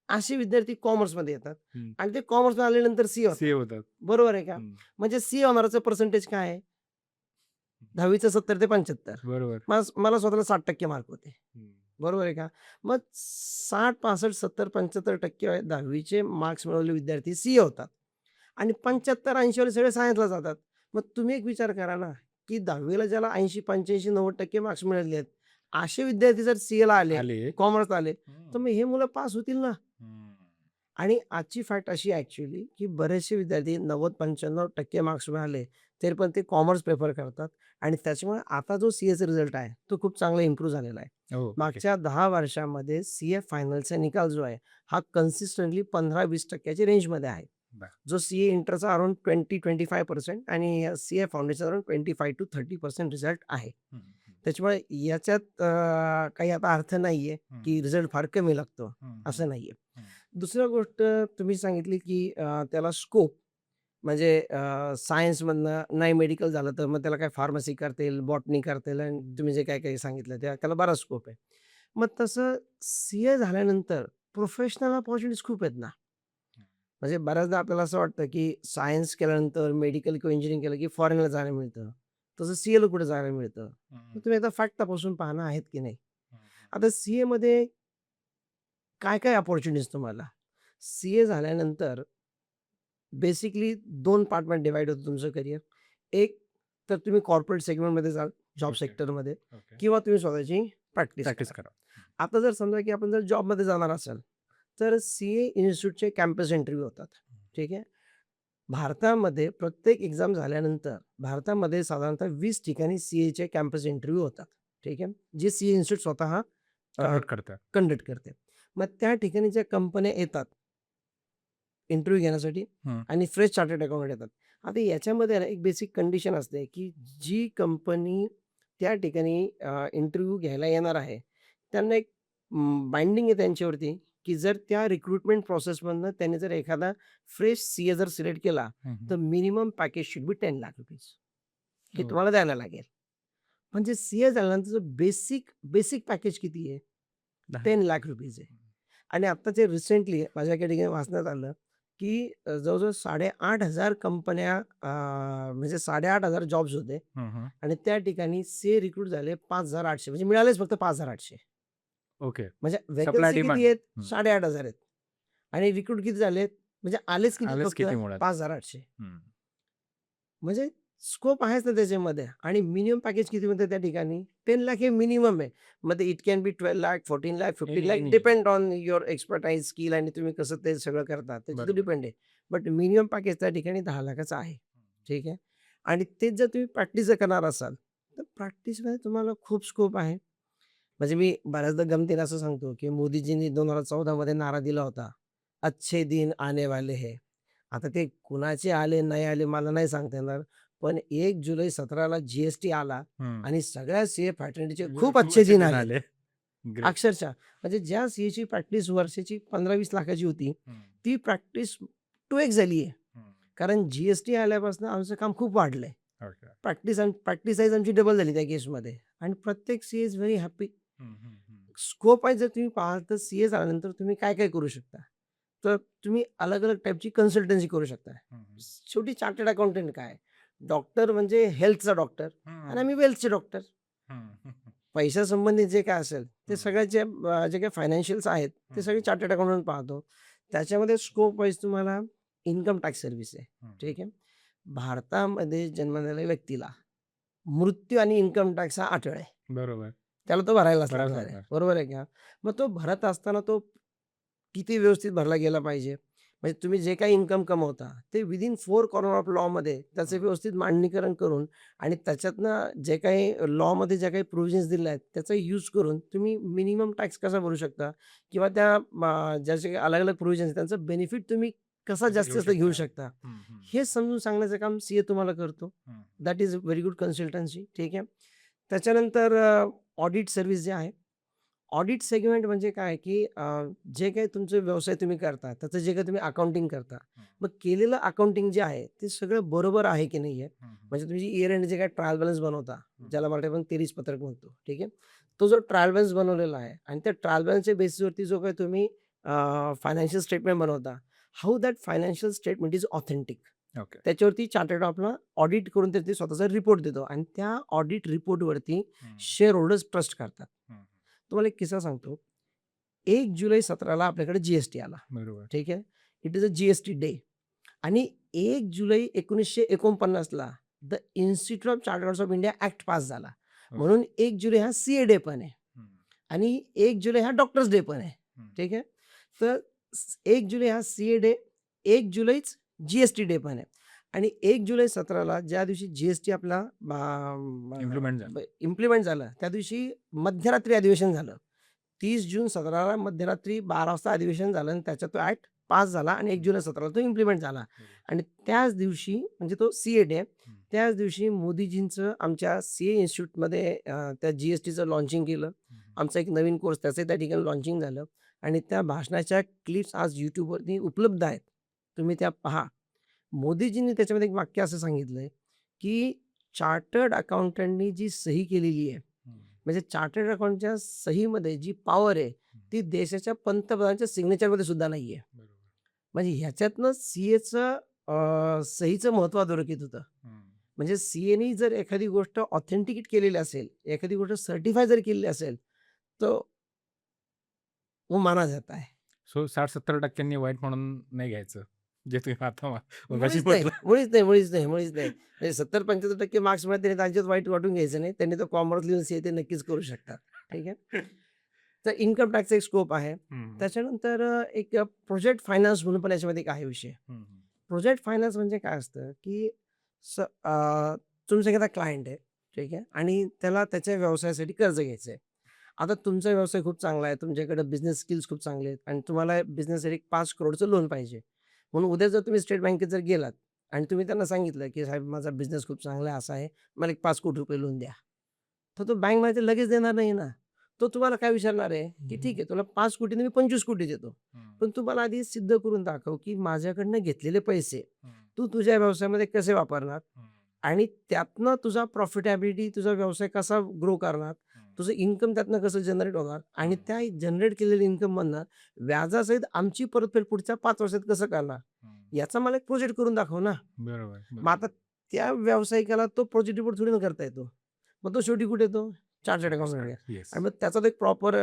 असे विद्यार्थी कॉमर्समध्ये येतात हं. आणि ते कॉमर्समध्ये आल्यानंतर सीए सीए होतात. होतात. बरोबर आहे का? हं. म्हणजे सीए होणाऱ्याचं पर्सेंटेज काय आहे? 10वीचं 70 ते 75. बरोबर. मला स्वतःला 60% मार्क होते. हं. बरोबर आहे का? मग 60, 65, 70, 75% 10वीचे मार्क्स मिळवलेले विद्यार्थी सीए होतात आणि 75-80 वाले सगळे सायन्सला जातात. मग तुम्ही एक विचार करा ना, की 10वीला ज्याला 80, 85, 90% मार्क्स मिळाले आहेत, असे विद्यार्थी जर सीएला आले, आले. कॉमर्सला आले, हं. तर मग हे मुलं पास होतील ना. हं. आणि आजची फॅक्ट अशी ॲक्चुअली, की बरेचसे विद्यार्थी 90-95% मार्क्स मिळाले, तरी पण ते कॉमर्स प्रिफर करतात आणि त्याच्यामुळे आता जो सीएचा रिझल्ट आहे, तो खूप चांगला इम्प्रूव्ह झालेला आहे. हो. ओके. मागच्या 10 वर्षामध्ये सीए फायनलचा निकाल जो आहे, हा कन्सिस्टंटली 15-20% रेंजमध्ये आहे. बरं. जो सीए इंटरचा अराउंड 20-25% आणि सीए फाउंडेशनचा अराउंड 25% to 30% रिझल्ट आहे. हं, हं. त्याच्यामुळे याच्यात काही आता अर्थ नाहीये, हं. की रिझल्ट फार कमी लागतो, हं, हं. असं नाहीये. हं. दुसरी गोष्ट तुम्ही सांगितली, की त्याला स्कोप म्हणजे सायन्समधनं नाही मेडिकल झालं, तर मग त्याला काय फार्मसी करता येईल, बॉटनी करता येईल आणि तुम्ही जे काही सांगितलं त्याला बराच स्कोप आहे. मग तसं सीए झाल्यानंतर प्रोफेशनल अपॉर्च्युनिटीज खूप आहेत ना. हं. म्हणजे बऱ्याचदा आपल्याला असं वाटतं, की सायन्स केल्यानंतर मेडिकल किंवा इंजिनिअरिंग केलं, की फॉरेनला जायला मिळतं. तसं सीएला कुठे जायला मिळतं. हं, मग हं. तुम्ही एकदा फॅक्ट तपासून पहा ना, आहेत की नाही. हं, हं. आता सीएमध्ये काय अपॉर्च्युनिटीज तुम्हाला? सीए झाल्यानंतर बेसिकली 2 पार्टमध्ये डिव्हाईड होतं तुमचं करियर. एक तर तुम्ही कॉर्पोरेट सेगमेंटमध्ये जाल, जॉब ओके. सेक्टरमध्ये ओके. किंवा तुम्ही स्वतःची प्रॅक्टिस प्रॅक्टिस करा. करा. हं. आता जर समजा की आपण जर जॉबमध्ये जाणार असाल, तर सीए इन्स्टिट्यूटचे कॅम्पस इंटरव्ह्यू होतात. ठीक आहे. भारतामध्ये प्रत्येक एक्झाम झाल्यानंतर भारतामध्ये साधारणतः 20 ठिकाणी सीएचे कॅम्पस इंटरव्ह्यू होतात. ठीक आहे. जे सीए इन्स्टिट्यूट स्वतः कंडक्ट करतात. कंडक्ट करते. मग त्या ठिकाणी ज्या कंपन्या येतात इंटरव्ह्यू घेण्यासाठी हं. आणि फ्रेश चार्टर्ड अकाउंटंट येतात. आता याच्यामध्ये ना एक बेसिक कंडिशन असते, की जी कंपनी त्या ठिकाणी इंटरव्ह्यू घ्यायला येणार आहे, त्यांना एक बाइंडिंग आहे त्यांच्यावरती, की जर त्या रिक्रुटमेंट प्रोसेसमधनं त्यांनी जर एखादा फ्रेश सीए जर सिलेक्ट केला, हं, हं. तर मिनिमम पॅकेज शुड बी ₹10,00,000 हे हो. तुम्हाला द्यायला लागेल. म्हणजे सीए झाल्यानंतरचं बेसिक पॅकेज किती आहे? 10. ₹10,00,000 आहे. आणि आत्ताचे रिसेंटली माझ्या एका ठिकाणी वाचण्यात आलं, की जवळ-जवळ 8,500 कंपन्या म्हणजे 8,500 जॉब्स होते हं, हं. आणि त्या ठिकाणी सीए रिक्रूट झाले 5,800 म्हणजे मिळालेच फक्त 5,800. ओके. म्हणजे सप्लाय व्हॅकन्सी किती डिमांड. आहेत? हं. 8,500 आहेत आणि रिक्रूट किती झालेत? म्हणजे आलेच किती आलेच फक्त? किती मुळात? 5,800. हं. म्हणजे स्कोप आहेच ना त्याच्यामध्ये आणि मिनिमम पॅकेज किती म्हणते त्या ठिकाणी 10,00,000 हे मिनिमम आहे. मग it can be 12,00,000, 14,00,000, any 15,00,000 any. Depend on your expertise, skill आणि तुम्ही कसं ते सगळं करता त्याच्यावर बरोबर. डिपेंड आहे. बट मिनिमम पॅकेज त्या ठिकाणी 10,00,000चं आहे. ठीक आहे. आणि तेच जर तुम्ही प्रॅक्टिस जर करणार असाल, तर प्रॅक्टिसमध्ये तुम्हाला खूप स्कोप आहे. म्हणजे मी बऱ्याचदा गमतीने असं सांगतो, की मोदीजींनी 2014 मध्ये नारा दिला होता, "अच्छे दिन आने वाले हैं." आता ते कुणाचे आले, नाही आले मला नाही सांगता येणार. पण 1 जुलै 17ला जी-एस-टी आला हं. आणि सगळ्या सीए फॅटर्निटीचे खूप खूप अच्छे अच्छे दिन दिन आले. आले. ग्रेट. अक्षरशः म्हणजे ज्या सीएची प्रॅक्टिस वर्षाची 15-20 लाखाची होती, हं. ती प्रॅक्टिस 2x झाली आहे. हं. कारण जी-एस-टी आल्यापासून आमचं काम खूप वाढलंय. ओके. प्रॅक्टिस साइज आमची डबल झाली त्या केसमध्ये आणि प्रत्येक सीए इज व्हेरी हॅपी. हं, हं, हं. स्कोप आहे जर तुम्ही पाहाल तर सीए झाल्यानंतर तुम्ही काय करू शकता? तर तुम्ही अलग-अलग टाइपची कन्सल्टन्सी करू शकता. हं, हं. शेवटी चार्टर्ड अकाउंटंट काय? डॉक्टर म्हणजे हेल्थचा डॉक्टर आणि हं. आम्ही वेल्थचे डॉक्टर. हं, हं, हं. पैशासंबंधित जे काय असेल ते हं. सगळ्याचे जे काही फायनान्शियल्स आहेत ते हं, सगळे हं. चार्टर्ड अकाउंटंट पाहतो. त्याच्यामध्ये स्कोप वाईज तुम्हाला इन्कम टॅक्स सर्व्हिस आहे. हं, हं. ठीक आहे. भारतामध्ये जन्मलेल्या व्यक्तीला मृत्यू आणि इन्कम टॅक्स हा अटळ आहे. बरोबर. त्याला तो भरायलाच बराच लागणार आहे. लागणार. बरोबर आहे का? मग तो भरत असताना तो किती व्यवस्थित भरला गेला पाहिजे. म्हणजे तुम्ही जे काही इन्कम कमवता, ते विथिन 4 कॉर्नर ऑफ लॉमध्ये त्याचं हं. व्यवस्थित मांडणीकरण करून आणि त्याच्यातनं जे काही लॉमध्ये ज्या काही प्रोव्हिजन्स दिल्या आहेत, त्याचा यूज करून तुम्ही मिनिमम टॅक्स कसा भरू शकता किंवा त्या ज्याचे अलग-अलग प्रोव्हिजन्स आहेत, त्यांचं बेनिफिट तुम्ही कसा कसं जास्तीत घेऊ जास्त घेऊ शकता? शकता. हं, हं, हे हं. समजून सांगण्याचं काम सीए तुम्हाला करतो. हं. That is very good consultancy. ठीक आहे. त्याच्यानंतर ऑडिट सर्व्हिस जे आहे. ऑडिट सेगमेंट म्हणजे काय, की जे काही तुमचे व्यवसाय तुम्ही करता, त्याचं जे काही तुम्ही अकाउंटिंग करता, हं, मग केलेलं अकाउंटिंग जे आहे, ते सगळं बरोबर आहे की नाही आहे. हं, हं, म्हणजे तुम्ही इयर एंड जे काही ट्रायल बॅलन्स बनवता, हं, ज्याला मराठीत आपण 23 पत्रक म्हणतो, ठीक आहे. तो जो ट्रायल बॅलन्स बनवलेला आहे आणि त्या ट्रायल बॅलन्सच्या बेसिसवरती जो काही तुम्ही फायनान्शियल स्टेटमेंट बनवता, how that financial statement is authentic. Okay. त्याच्यावरती चार्टर्ड आपला ऑडिट करून ते स्वतःचा रिपोर्ट देतो आणि त्या ऑडिट रिपोर्टवरती हं, शेअर होल्डर्स ट्रस्ट करतात. हं, तुम्हाला एक किस्सा सांगतो. 1 जुलै 17ला आपल्याकडे जी-एस-टी आला. बरोबर. ठीक आहे. It is a GST day आणि 1 जुलै 1949ला the institute of chartered of India act pass झाला. ओके. म्हणून 1 जुलै हा सी-ए डे पण आहे हं, आणि 1 जुलै हा डॉक्टर्स डे पण आहे. हं, ठीक आहे. तर 1 जुलै हा सी-ए डे, 1 जुलैच जी-एस-टी डे पण आहे आणि 1 जुलै 17ला ज्या दिवशी जी-एस-टी आपला इम्प्लिमेंट झालं. इम्प्लिमेंट झालं, त्या दिवशी मध्यरात्री अधिवेशन झालं. 30 जून 17ला मध्यरात्री 12 वाजता अधिवेशन झालं आणि त्याच्यात तो ॲक्ट पास झाला आणि 1 हं, जुलै 17ला तो इम्प्लिमेंट झाला बरोबर. आणि त्याच दिवशी म्हणजे तो सी-ए डे, हं, त्याच दिवशी मोदीजींचं आमच्या सी-ए इन्स्टिट्यूटमध्ये त्या जी-एस-टीचं लॉन्चिंग केलं. हं, हं. आमचा एक नवीन कोर्स त्याचंही त्या ठिकाणी लॉन्चिंग झालं आणि त्या भाषणाच्या क्लिप्स आज YouTubeवरती उपलब्ध आहेत. तुम्ही त्या पहा. मोदीजींनी त्याच्यामध्ये एक वाक्य असं सांगितलंय, की चार्टर्ड अकाउंटंटनी जी सही केलेली आहे, हं, म्हणजे चार्टर्ड अकाउंटच्या सहीमध्ये जी पॉवर आहे, हं, ती देशाच्या पंतप्रधानांच्या सिग्नेचरमध्ये सुद्धा नाहीये. बरोबर. म्हणजे ह्याच्यातनं सीएचं सहीचं महत्त्व अधोरेखित होतं. हं. म्हणजे सीएनी जर एखादी गोष्ट ऑथेंटिकेट केलेली असेल, एखादी गोष्ट सर्टिफाय जर केलेली असेल, तो वो माना जाता है. सो 60-70% वाईट म्हणून नाही घ्यायचं. जे तुम्ही आता मगाशी मुळीच नाही, म्हटलं. मुळीच नाही, मुळीच नाही, मुळीच नाही. म्हणजे 70-75% मार्क्स मिळाले त्यांनी अजिबात वाईट वाटून घ्यायचं नाही. त्यांनी तो कॉमर्स लिहून सीए ते नक्कीच करू शकतात. ठीक आहे. तर इन्कम टॅक्सचा एक स्कोप आहे. हं, त्याच्यानंतर एक प्रोजेक्ट फायनान्स म्हणून पण याच्यामध्ये एक आहे विषय. हं, हं, प्रोजेक्ट फायनान्स म्हणजे काय असतं, की तुमचा एखादा क्लायंट आहे, ठीक आहे आणि त्याला त्याच्या व्यवसायासाठी कर्ज घ्यायचं आहे. आता तुमचा व्यवसाय खूप चांगला आहे, तुमच्याकडे बिझनेस स्किल्स खूप चांगले आहेत आणि तुम्हाला बिझनेससाठी 5 करोडचं लोन पाहिजे. म्हणून उद्या जर तुम्ही स्टेट बँकेत जर गेलात आणि तुम्ही त्यांना सांगितलं, की "साहेब माझा बिझनेस खूप चांगला आहे, असा आहे, मला एक ₹5 कोटी लोन द्या." तर तो बँक मॅनेजर लगेच देणार नाही ना. तो तुम्हाला काय विचारणार आहे, की "ठीक आहे, तुला 5 कोटी मी 25 कोटी देतो. हं, पण तू मला आधी सिद्ध करून दाखव, की माझ्याकडनं घेतलेले पैसे हं, तू तुझ्या व्यवसायामध्ये कसे वापरणार हं, आणि त्यातनं तुझा प्रॉफिटॅबिलिटी, तुझा व्यवसाय कसा ग्रो करणार, हं, तुझं इन्कम त्यातनं कसं जनरेट होणार आणि हं, त्या जनरेट केलेल्या इन्कममधनं व्याजासहित आमची परतफेड पुढच्या 5 वर्षात कसं करणार, हं. याचा मला एक प्रोजेक्ट करून दाखव ना." बरोबर, मग आता बरोबर. त्या व्यावसायिकाला तो प्रोजेक्ट रिपोर्ट थोडी ना करता येतो. मग तो शेवटी कुठे येतो? चार्टर्ड चार्टर्ड अकाउंटंटकडे येस. आणि मग त्याचा तो एक प्रॉपर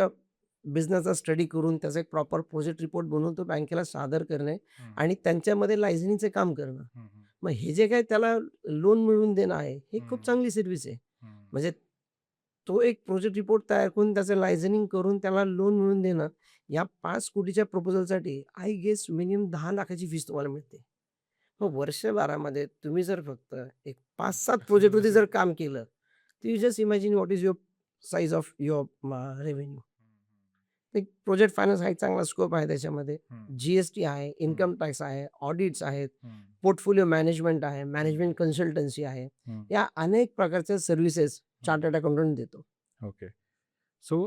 बिझनेसचा स्टडी करून त्याचा एक प्रॉपर प्रोजेक्ट रिपोर्ट बनवून तो बँकेला सादर करणे हं, आणि त्यांच्यामध्ये लायसन्सिंगचं काम करणं. हं, हं, मग हे जे काही त्याला लोन मिळवून देणं आहे, हे हं, खूप चांगली सर्व्हिस आहे. हं. म्हणजे तो एक प्रोजेक्ट रिपोर्ट तयार करून त्याचं लायझनिंग करून त्याला लोन मिळवून देणं, या 5 कोटीच्या प्रपोजलसाठी आय गेस मिनिमम 10 लाखाची फीस तुम्हाला मिळते. मग वर्षभरामध्ये तुम्ही जर फक्त एक 5-7 प्रोजेक्टवरती जर काम केलं, तर you just imagine what is your size of your revenue. एक प्रोजेक्ट फायनान्स हा एक चांगला स्कोप आहे त्याच्यामध्ये. हं, जी-एस-टी आहे, हं, इन्कम टॅक्स आहे, ऑडिट्स आहेत, हं, पोर्टफोलिओ मॅनेजमेंट आहे, हं, मॅनेजमेंट कन्सल्टन्सी आहे. हं, या अनेक प्रकारच्या सर्व्हिसेस हं. चार्टर्ड अकाउंटंट देतो. ओके. सो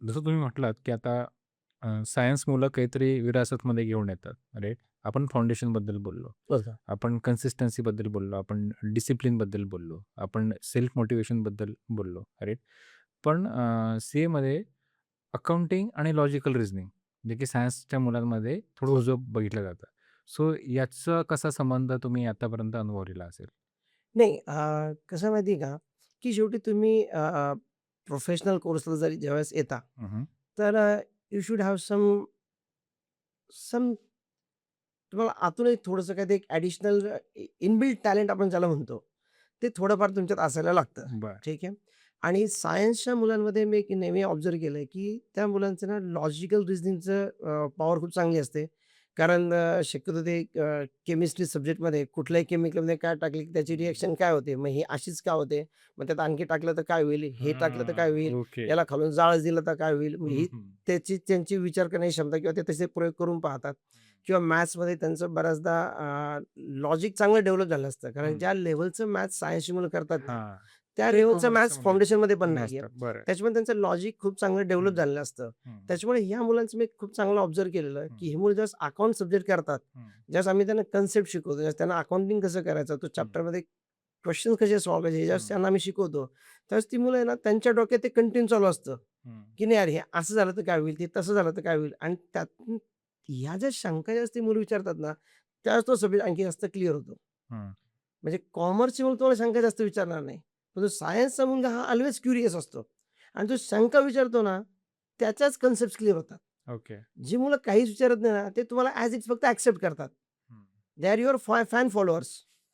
जसं तुम्ही म्हटलात, की आता सायन्स मुलं काहीतरी विरासतमध्ये घेऊन येतात, राइट? आपण फाउंडेशनबद्दल बोललो. बरं. आपण कन्सिस्टन्सीबद्दल बोललो, आपण डिसिप्लिनबद्दल बोललो, आपण सेल्फ मोटिव्हेशनबद्दल बोललो, राइट? पण सीएमध्ये अकाउंटिंग आणि लॉजिकल रिझनिंग जे की सायन्सच्या मुलांमध्ये थोडं उजव बघितलं जातं. सो याचा कसा संबंध तुम्ही आतापर्यंत अनुभवलेला असेल? नाही कसं आहे माहिती आहे का, की शेवटी तुम्ही प्रोफेशनल कोर्सला जरी ज्यावेळेस येता, हं, हं. तर यू शुड हॅव सम सम तुम्हाला आतून एक थोडंसं काही ते एक ॲडिशनल इनबिल्ट टॅलेंट आपण ज्याला म्हणतो, ते थोडंफार तुमच्यात असायला लागतं. बरं. ठीक आहे. आणि सायन्सच्या मुलांमध्ये मी एक नेहमी ऑब्झर्व्ह केलंय, की त्या मुलांचं ना लॉजिकल रिझनिंगचं पॉवर खूप चांगली असते. कारण शक्यतो ते केमिस्ट्री सब्जेक्टमध्ये कुठल्याही केमिकलमध्ये काय टाकले, की त्याची रिएक्शन काय होते? मग ही अशीच का होते? मग त्यात आणखी टाकलं तर काय होईल? हे टाकलं तर काय होईल? ओके. याला खालून जाळच दिलं तर काय होईल? मग हं, ही हं. त्यांची विचार करण्याची क्षमता किंवा ते तसे प्रयोग करून पाहतात. किंवा मॅथ्समध्ये त्यांचं बऱ्याचदा लॉजिक चांगलं डेव्हलप झालं असतं. कारण हं. ज्या लेव्हलचं मॅथ्स सायन्सची मुलं करतात ना, हां. त्या लेव्हलचं मॅथ्स कॉमर्समध्ये फाउंडेशनमध्ये पण नाहीये. नसतं. बरं. त्याच्यामुळे त्यांचं लॉजिक खूप चांगलं डेव्हलप हं, झालेलं असतं. हं, त्याच्यामुळे ह्या मुलांचं मी खूप चांगलं ऑब्झर्व्ह केलेलं हं, की हे मुलं जस्ट अकाउंट सब्जेक्ट करतात. हं, जस्ट आम्ही त्यांना कन्सेप्ट शिकवतो, जस्ट त्यांना अकाउंटिंग कसं करायचं, तो हं, चॅप्टरमध्ये क्वेश्चन्स कसे सॉल्व्ह करायचे, जस्ट हं, त्यांना आम्ही शिकवतो. त्यावेळेस ती मुलं आहे ना, त्यांच्या डोक्यात ते कंटिन्यू चालू असतं, हं, की नाही यार हे असं झालं तर काय होईल, ते तसं झालं तर काय होईल, आणि त्यातून ह्या ज्या शंका जास्त ती मुलं विचारतात ना, त्यावेळेस तो सब्जेक्ट आणखी जास्त क्लिअर होतो. हं. म्हणजे कॉमर्सची मुलं तुम्हाला शंका जास्त विचारणार नाही. पण जो सायन्सचा मुलगा हा ऑल्वेज क्युरियस असतो आणि जो शंका विचारतो ना, त्याच्याच कन्सेप्ट क्लिअर होतात. ओके. जी मुलं काहीच विचारत नाही ना, ते तुम्हाला ॲज इट फक्त ॲक्सेप्ट करतात. हं, they are your fan followers.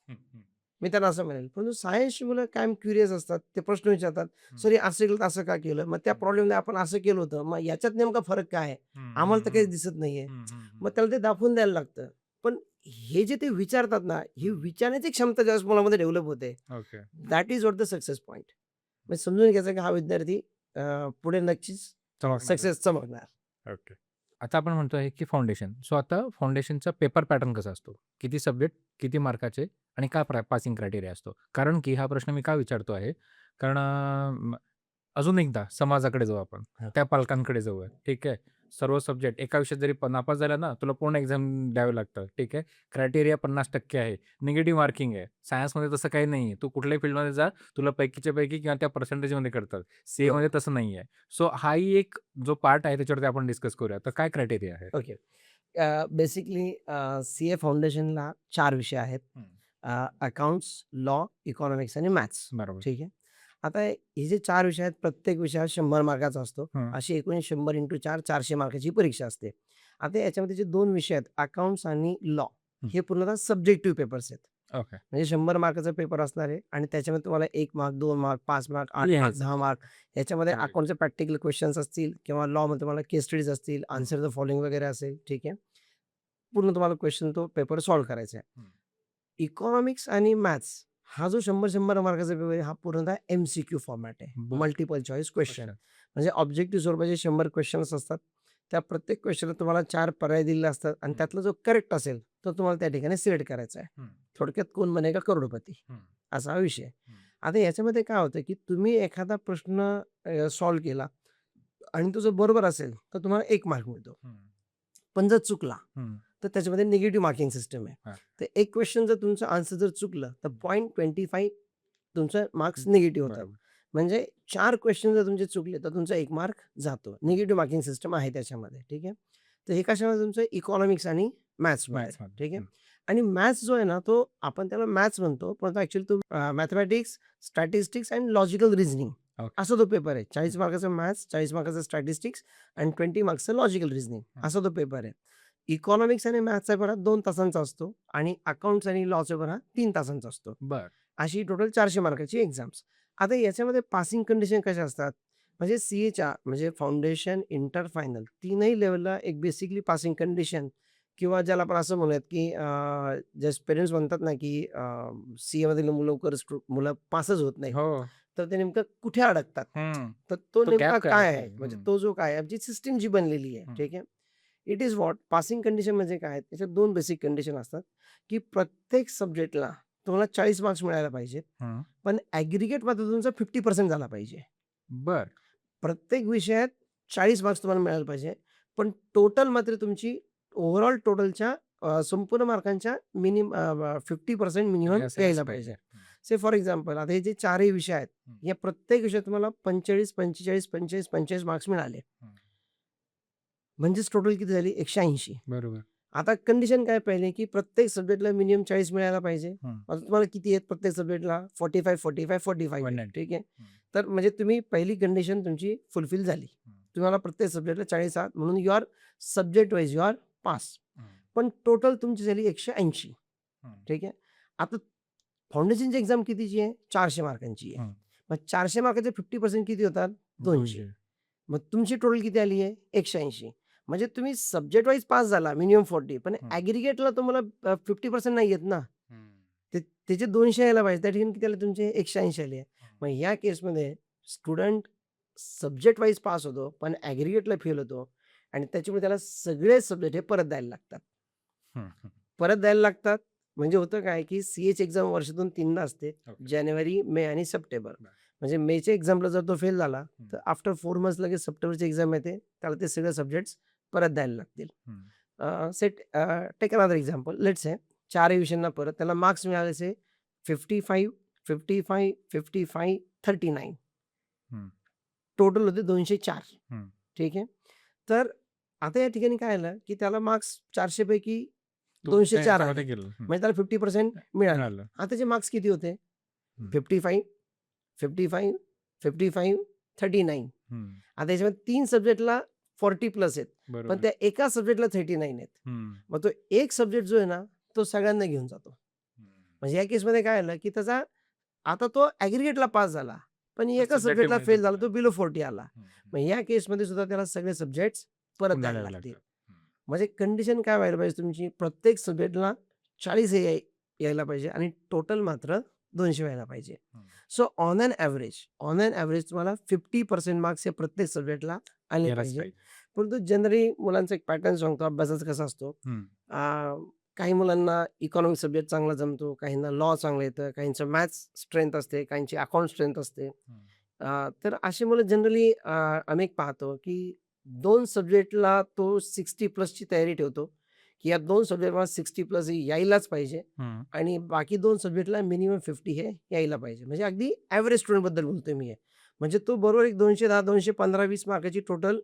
हं, हं, मी त्यांना असं म्हणेल. परंतु सायन्सची मुलं कायम क्युरियस असतात. ते प्रश्न विचारतात. हं, "सर हे असं केलं तर असं का केलं? मग त्या हं, प्रॉब्लेममध्ये आपण असं केलं होतं. मग याच्यात नेमका फरक काय आहे? हं, आम्हाला हं, तर काहीच हं, दिसत नाहीये." हं, हं, मग हं, त्याला ते दाखवून द्यायला लागतं. पण हे जे ते विचारतात ना, ही हं. विचारण्याची क्षमता ज्यावेळेस मुलामध्ये डेव्हलप होते, okay. That is what the success point. म्हणजे समजून घ्यायचं की हा विद्यार्थी पुढे नक्कीच चमकणार आहे. सक्सेस चमकणार. ओके. आता आपण म्हणतोय की फाउंडेशन. सो आता फाउंडेशनचा पेपर पॅटर्न कसा असतो? किती सब्जेक्ट, किती मार्काचे आणि काय पासिंग क्रायटेरिया असतो? कारण की हा प्रश्न मी का विचारतो आहे, कारण अजून एकदा समाजाकडे जाऊ आपण. हां. त्या पालकांकडे जाऊया. ठीक आहे. सर्व सब्जेक्ट एका विषयात जरी नापास झाला ना, तुला पूर्ण एक्झाम द्यावं लागतं. ठीक आहे. क्रायटेरिया 50% आहे. निगेटिव्ह मार्किंग आहे. सायन्समध्ये तसं काही नाहीये. तू कुठल्याही फील्डमध्ये जा, तुला पैकीच्या पैकी किंवा त्या पर्सेंटेजमध्ये करतात. सीएमध्ये तसं नाहीये. सो हाही एक जो पार्ट आहे त्याच्यावरती आपण डिस्कस करूया. तर काय क्रायटेरिया आहे? ओके. बेसिकली सी-ए फाउंडेशनला 4 विषय आहेत. हं, अकाउंट्स, लॉ, इकॉनॉमिक्स आणि मॅथ्स. बरोबर. ठीक आहे. आता हे जे 4 विषय आहेत, प्रत्येक विषय हा 100 मार्काचा असतो. हं, अशी एकूण 100 × 4 400 मार्काची परीक्षा असते. आता याच्यामध्ये जे 2 विषय आहेत, अकाउंट्स आणि लॉ, हं. हे पूर्णतः सब्जेक्टिव्ह पेपर्स आहेत. ओके. म्हणजे 100 मार्काचा पेपर असणार आहे आणि त्याच्यामध्ये तुम्हाला 1 मार्क, 2 मार्क, 5 मार्क, 8 मार्क, लिहायचं. 10 मार्क याच्यामध्ये करेक्ट. अकाउंटचे प्रॅक्टिकल क्वेश्चन्स असतील किंवा लॉमध्ये तुम्हाला केस स्टडीज असतील, हं, आन्सर द फॉलोइंग वगैरे असेल. ठीक आहे. पूर्ण तुम्हाला क्वेश्चन तो पेपर सॉल्व्ह करायचा आहे. हं. इकॉनॉमिक्स आणि मॅथ्स हा जो 100-100 मार्काचा पेपर आहे, हा पूर्णतः एम-सी-क्यू फॉर्मॅट आहे. बरं. Multiple choice question. क्वेश्चन. म्हणजे ऑब्जेक्टिव्ह स्वरूपाचे 100 क्वेश्चन्स असतात. त्या प्रत्येक क्वेश्चनला तुम्हाला 4 पर्याय दिलेले असतात आणि हं, त्यातला जो करेक्ट असेल, तो तुम्हाला त्या ठिकाणी सिलेक्ट करायचा आहे. हं, थोडक्यात कोण बनेगा करोडपती, हं, असा हा विषय आहे. हं, आता याच्यामध्ये काय होतं, की तुम्ही एखादा प्रश्न सॉल्व्ह केला आणि तो जर बरोबर असेल, तर तुम्हाला 1 मार्क मिळतो. हं, पण जर चुकला, हं. तर त्याच्यामध्ये निगेटिव्ह मार्किंग सिस्टम आहे. हां. तर एक क्वेश्चन जर तुमचं आन्सर जर चुकलं, तर 0.25 तुमचं मार्क्स निगेटिव्ह होतात. बरोबर. म्हणजे 4 क्वेश्चन जर तुमचे चुकले, तर तुमचा 1 मार्क जातो. निगेटिव्ह मार्किंग सिस्टम आहे त्याच्यामध्ये. ठीक आहे. तर हे कशामध्ये तुमचं इकॉनॉमिक्स आणि मॅथ्समध्ये आहे. मॅथ्समध्ये. ठीक आहे. हं. आणि मॅथ्स जो आहे ना, तो आपण त्याला मॅथ्स म्हणतो, परंतु ॲक्चुअली तो mathematics, statistics end logical reasoning okay. असा तो पेपर आहे. 40 हं, मार्काचा मॅथ्स, 40 मार्काचा स्टॅटिस्टिक्स आणि 20 मार्क्सचं लॉजिकल रिझनिंग हं. असा तो पेपर आहे. इकॉनॉमिक्स आणि मॅथ्सचा पेपर हा 2 तासांचा असतो आणि अकाउंट्स आणि लॉचा पेपर हा 3 तासांचा असतो. बरं. अशी टोटल 400 मार्काची एक्झाम्स. आता याच्यामध्ये पासिंग कंडिशन कशा असतात? म्हणजे सी-एच्या म्हणजे फाउंडेशन, इंटर, फायनल तीनही लेव्हलला एक बेसिकली पासिंग कंडिशन किंवा ज्याला आपण असं म्हणूयात, की जस्ट पेरेंट्स म्हणतात ना, की सी-एमधील मुलं लवकर मुलं पासच होत नाहीत. हो. तर ते नेमकं कुठे अडकतात? हं. तर तो तो नेमका गॅप काय काय आहे? आहे? म्हणजे हं, तो जो काय आहे, आमची सिस्टम जी बनलेली आहे. हं, ठीक आहे. It is what passing condition म्हणजे काय? त्याच्यात 2 बेसिक कंडिशन असतात, की प्रत्येक सब्जेक्टला तुम्हाला 40 मार्क्स मिळायला पाहिजेत. हं. पण ॲग्रीगेटमध्ये तुमचा 50% झाला पाहिजे. बरं. प्रत्येक विषयात 40 मार्क्स तुम्हाला मिळायला पाहिजे. पण टोटल मात्र तुमची ओव्हरऑल टोटलच्या संपूर्ण मार्कांच्या 50% मिनिमम हे असायलाच यायला पाहिजे. पाहिजे. हं, से फॉर एक्झाम्पल आता हे जे 4ही विषय आहेत, हं, या प्रत्येक विषयात तुम्हाला 45, 45, 45, 45 मार्क्स मिळाले. हं. म्हणजेच टोटल किती झाली 180. बरोबर. आता कंडिशन काय पाहिजे, की प्रत्येक सब्जेक्टला मिनिमम 40 मिळायला पाहिजे. हं. आता तुम्हाला किती आहेत प्रत्येक सब्जेक्टला 45, 45, 45 आहेत. 190. ठीक आहे. हं, तर म्हणजे तुम्ही पहिली कंडिशन तुमची फुलफिल झाली. हं, तुम्हाला प्रत्येक सब्जेक्टला 40 आहात म्हणून you are subject wise you are pass. हं, पण टोटल तुमची झाली 180. हं, ठीक आहे. आता फाउंडेशनची एक्झाम कितीची आहे? 400 मार्कांची आहे. हं. मग 400 मार्काचे 50% किती होतात? 200. 200. मग तुमची टोटल किती आली आहे? 180. म्हणजे तुम्ही सब्जेक्ट वाईज पास झाला मिनिमम 40 पण हं, ॲग्रीगेटला तुम्हाला 50% नाही येत ना. हं, त्याचे 200 यायला पाहिजे. त्या ठिकाणी किती आले तुमचे 180 आले. हं. मग या केसमध्ये स्टुडंट सब्जेक्ट वाईज पास होतो, पण ॲग्रीगेटला फेल होतो आणि त्याच्यामुळे त्याला सगळे सब्जेक्ट हे परत द्यायला लागतात. हं, हं. परत द्यायला लागतात. म्हणजे होतं काय, की सी-एची एक्झाम वर्षातून 3दा असते. ओके. जानेवारी, मे आणि सप्टेंबर. बरं. म्हणजे मेच्या एक्झामला जर तो फेल झाला, हं, तर आफ्टर 4 मंथ्स लगेच सप्टेंबरची एक्झाम येते. त्याला ते सगळे सब्जेक्ट्स परत द्यायला लागतील. हं, take another example. Let's say 4 विषयांना परत त्याला मार्क्स मिळाले असे 55, 55, 55, 39 हं, टोटल होते 204. हं. ठीक आहे. तर आता या ठिकाणी काय आलं, की त्याला मार्क्स 400 पैकी तो 204 आले. त्याच्यामध्ये गेलं. हं. म्हणजे त्याला 50% मिळाले. मिळालं. आता त्याचे मार्क्स किती होते? हं, 55, 55, 55, 39. हं. आता याच्यामध्ये 3 सब्जेक्टला 40 प्लस आहेत. पण बरोबर. त्या एका सब्जेक्टला 39 आहेत. हं, मग तो एक सब्जेक्ट जो आहे ना, तो सगळ्यांना घेऊन जातो. हं. म्हणजे या केसमध्ये काय झालं, की त्याचा आता तो ॲग्रीगेटला पास झाला. पण पण एका सब्जेक्टला सब्जेक्टिव्हमध्ये तो फेल झाला, गेला. तो बिलो 40 आला. हं, हं. मग या केसमध्ये सुद्धा त्याला सगळे सब्जेक्ट्स परत पुन्हा द्यायला द्यावे लागतील. लागतात. हं, म्हणजे कंडिशन काय व्हायला पाहिजे तुमची, प्रत्येक सब्जेक्टला 40 यायला पाहिजे आणि टोटल मात्र 200 व्हायला पाहिजे. हं. सो ऑन एन एव्हरेज तुम्हाला 50% मार्क्स हे प्रत्येक सब्जेक्टला आले यायलाच पाहिजे. पाहिजे. परंतु जनरली मुलांचा एक पॅटर्न सांगतो अभ्यासाचा कसा असतो. हं, अ, काही मुलांना इकॉनॉमिक्स सब्जेक्ट चांगला जमतो, काहींना लॉ चांगलं येतं, काहींचं मॅथ्स स्ट्रेंथ असते, काहींची अकाउंट स्ट्रेंथ असते. हं. तर अशी मुलं जनरली आम्ही एक पाहतो, की 2 सब्जेक्टला तो 60 प्लसची तयारी ठेवतो, की या 2 सब्जेक्टला 60 प्लस यायलाच पाहिजे हं. आणि बाकी 2 सब्जेक्टला मिनिमम 50 हे यायला पाहिजे. म्हणजे अगदी ॲव्हरेज स्टुडंटबद्दल बोलतोय मी हे. म्हणजे तो बरोबर एक 210, 215, 20 मार्काची टोटल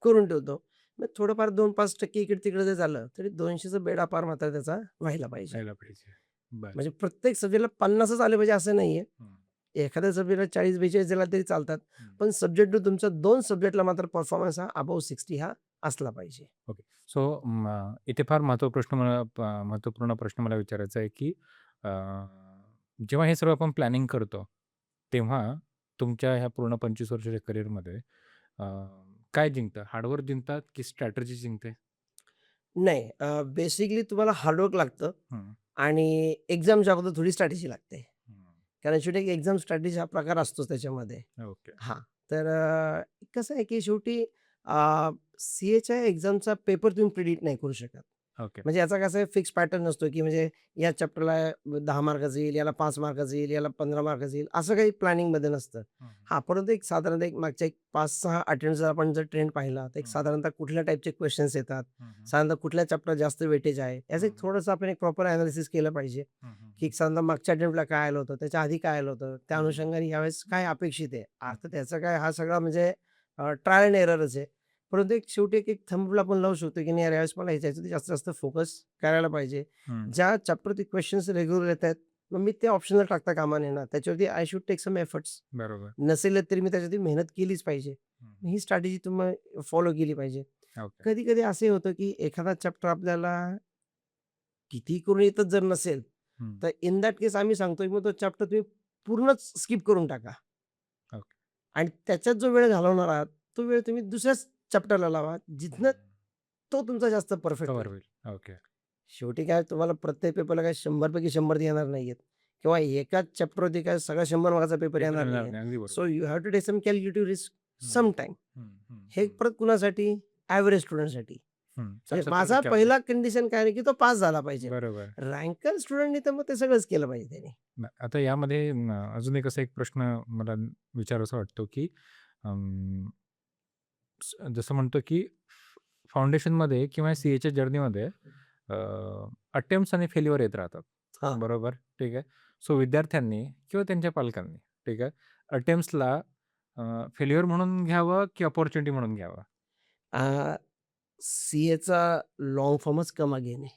करून ठेवतो. मग थोडंफार 2-5% इकडे-तिकडे जर झालं, तरी 200चा बेडा पार मात्र त्याचा व्हायला पाहिजे. यायला पाहिजे. बरं. म्हणजे प्रत्येक सब्जेक्टला 50च आले पाहिजे असं नाहीये. हं, एखाद्या सब्जेक्टला 40-42 दिला तरी चालतात. हं. पण सब्जेक्ट तुमचा 2 सब्जेक्टला मात्र परफॉर्मन्स हा अबोव्ह 60 हा असला पाहिजे. ओके. सो इथे फार महत्त्वपूर्ण प्रश्न मला विचारायचा आहे, की अ, जेव्हा हे सर्व आपण प्लॅनिंग करतो, तेव्हा तुमच्या ह्या पूर्ण 25 वर्षाच्या करिअरमध्ये अ, काय जिंकतं? हार्डवर्क जिंकतात की स्ट्रॅटेजी जिंकते? नाही बेसिकली तुम्हाला हार्डवर्क लागतं हं, आणि एक्झामच्या अगोदर थोडी स्ट्रॅटेजी लागते. हं. कारण शेवटी एक एक्झाम स्ट्रॅटेजी हा प्रकार असतोच त्याच्यामध्ये. ओके. हां, तर कसं आहे की शेवटी सी-एच्या एक्झामचा पेपर तुम्ही प्रिडिक्ट नाही करू शकत. ओके. म्हणजे याचा कसा आहे फिक्स पॅटर्न नसतो, की म्हणजे या चॅप्टरला 10 मार्काचं येईल, याला 5 मार्काचं येईल, याला 15 मार्काचं येईल, असं काही प्लॅनिंगमध्ये नसतं. हं, हं. हां, परंतु एक साधारणतः एक मागच्या एक 5-6 अटेम्प्ट जर आपण जर ट्रेंड पाहिला, तर एक हं. साधारणतः कुठल्या टाइपचे क्वेश्चन्स येतात, हं, हं. साधारणतः कुठल्या चॅप्टर जास्त वेटेज आहे, याचं एक हं, थोडंसं आपण एक प्रॉपर एनालिसिस केलं पाहिजे, हं, हं, की हं. साधारणतः मागच्या अटेम्प्टला काय आलं होतं, त्याच्या आधी काय आलं होतं, त्या हं, हं. अनुषंगाने यावेळेस काय अपेक्षित आहे. आता त्याचं काय हा सगळा म्हणजे ट्रायल एंड एररच आहे. परंतु एक शेवटी एक थंब रूल आपण लावू शकतो, की नाही यार यावेळेस मला ह्याच्यावरती जास्तीत जास्त फोकस करायला पाहिजे. हं. ज्या चॅप्टरवरती क्वेश्चन्स रेग्युलर येत आहेत, मग मी ते ऑप्शनल टाकता कामा नये ना. त्याच्यावरती I should take some efforts. बरोबर. नसेल तरी मी त्याच्यावरती मेहनत केलीच पाहिजे. हं, हं. ही स्ट्रॅटेजी तुम्ही फॉलो केली पाहिजे. ओके. कधी-कधी असंही होतं, की एखादा चॅप्टर आपल्याला कितीही करून येतच जर नसेल, हं. तर इन दॅट केस आम्ही सांगतो, की मग तो चॅप्टर तुम्ही पूर्णच स्किप करून टाका. ओके. आणि त्याच्यात जो वेळ घालवणार आहात, तो वेळ तुम्ही दुसऱ्याच चॅप्टरला लावा, जिथनं हं. तो तुमचा जास्त परफेक्ट कव्हर होईल. होईल. ओके. शेवटी काय तुम्हाला प्रत्येक पेपरला काय 100 पैकी 100 येणार नाहीयेत किंवा एकाच चॅप्टरवरती काय सगळा 100 मार्काचा पेपर पेपर येणार येणार नाहीये. नाही. अगदी सो बरोबर. You have to take some calculative risk हं, सम टाईम. हं, हं, हे हं, परत कुणासाठी? ॲव्हरेज स्टुडंटसाठी. हं. म्हणजे 60% माझा ॲव्हरेज. पहिला कंडिशन काय आहे, की तो पास झाला पाहिजे. बरोबर. रँकर स्टुडंटनी तर मग ते सगळंच केलं पाहिजे त्याने. आता यामध्ये अजून एक असा एक प्रश्न मला विचारावासा वाटतो, की अं, जसं म्हणतो, की फाउंडेशनमध्ये किंवा सी-एच्या जर्नीमध्ये अटेम्प्ट्स आणि फेल्युअर येत राहतात. हां. बरोबर, ठीक आहे. सो विद्यार्थ्यांनी किंवा त्यांच्या पालकांनी, ठीक आहे, अटेम्प्ट्सला फेल्युअर म्हणून घ्यावं की अपॉर्च्युनिटी म्हणून घ्यावं? सी-एचा लाँग फॉर्मच कमा घेणे.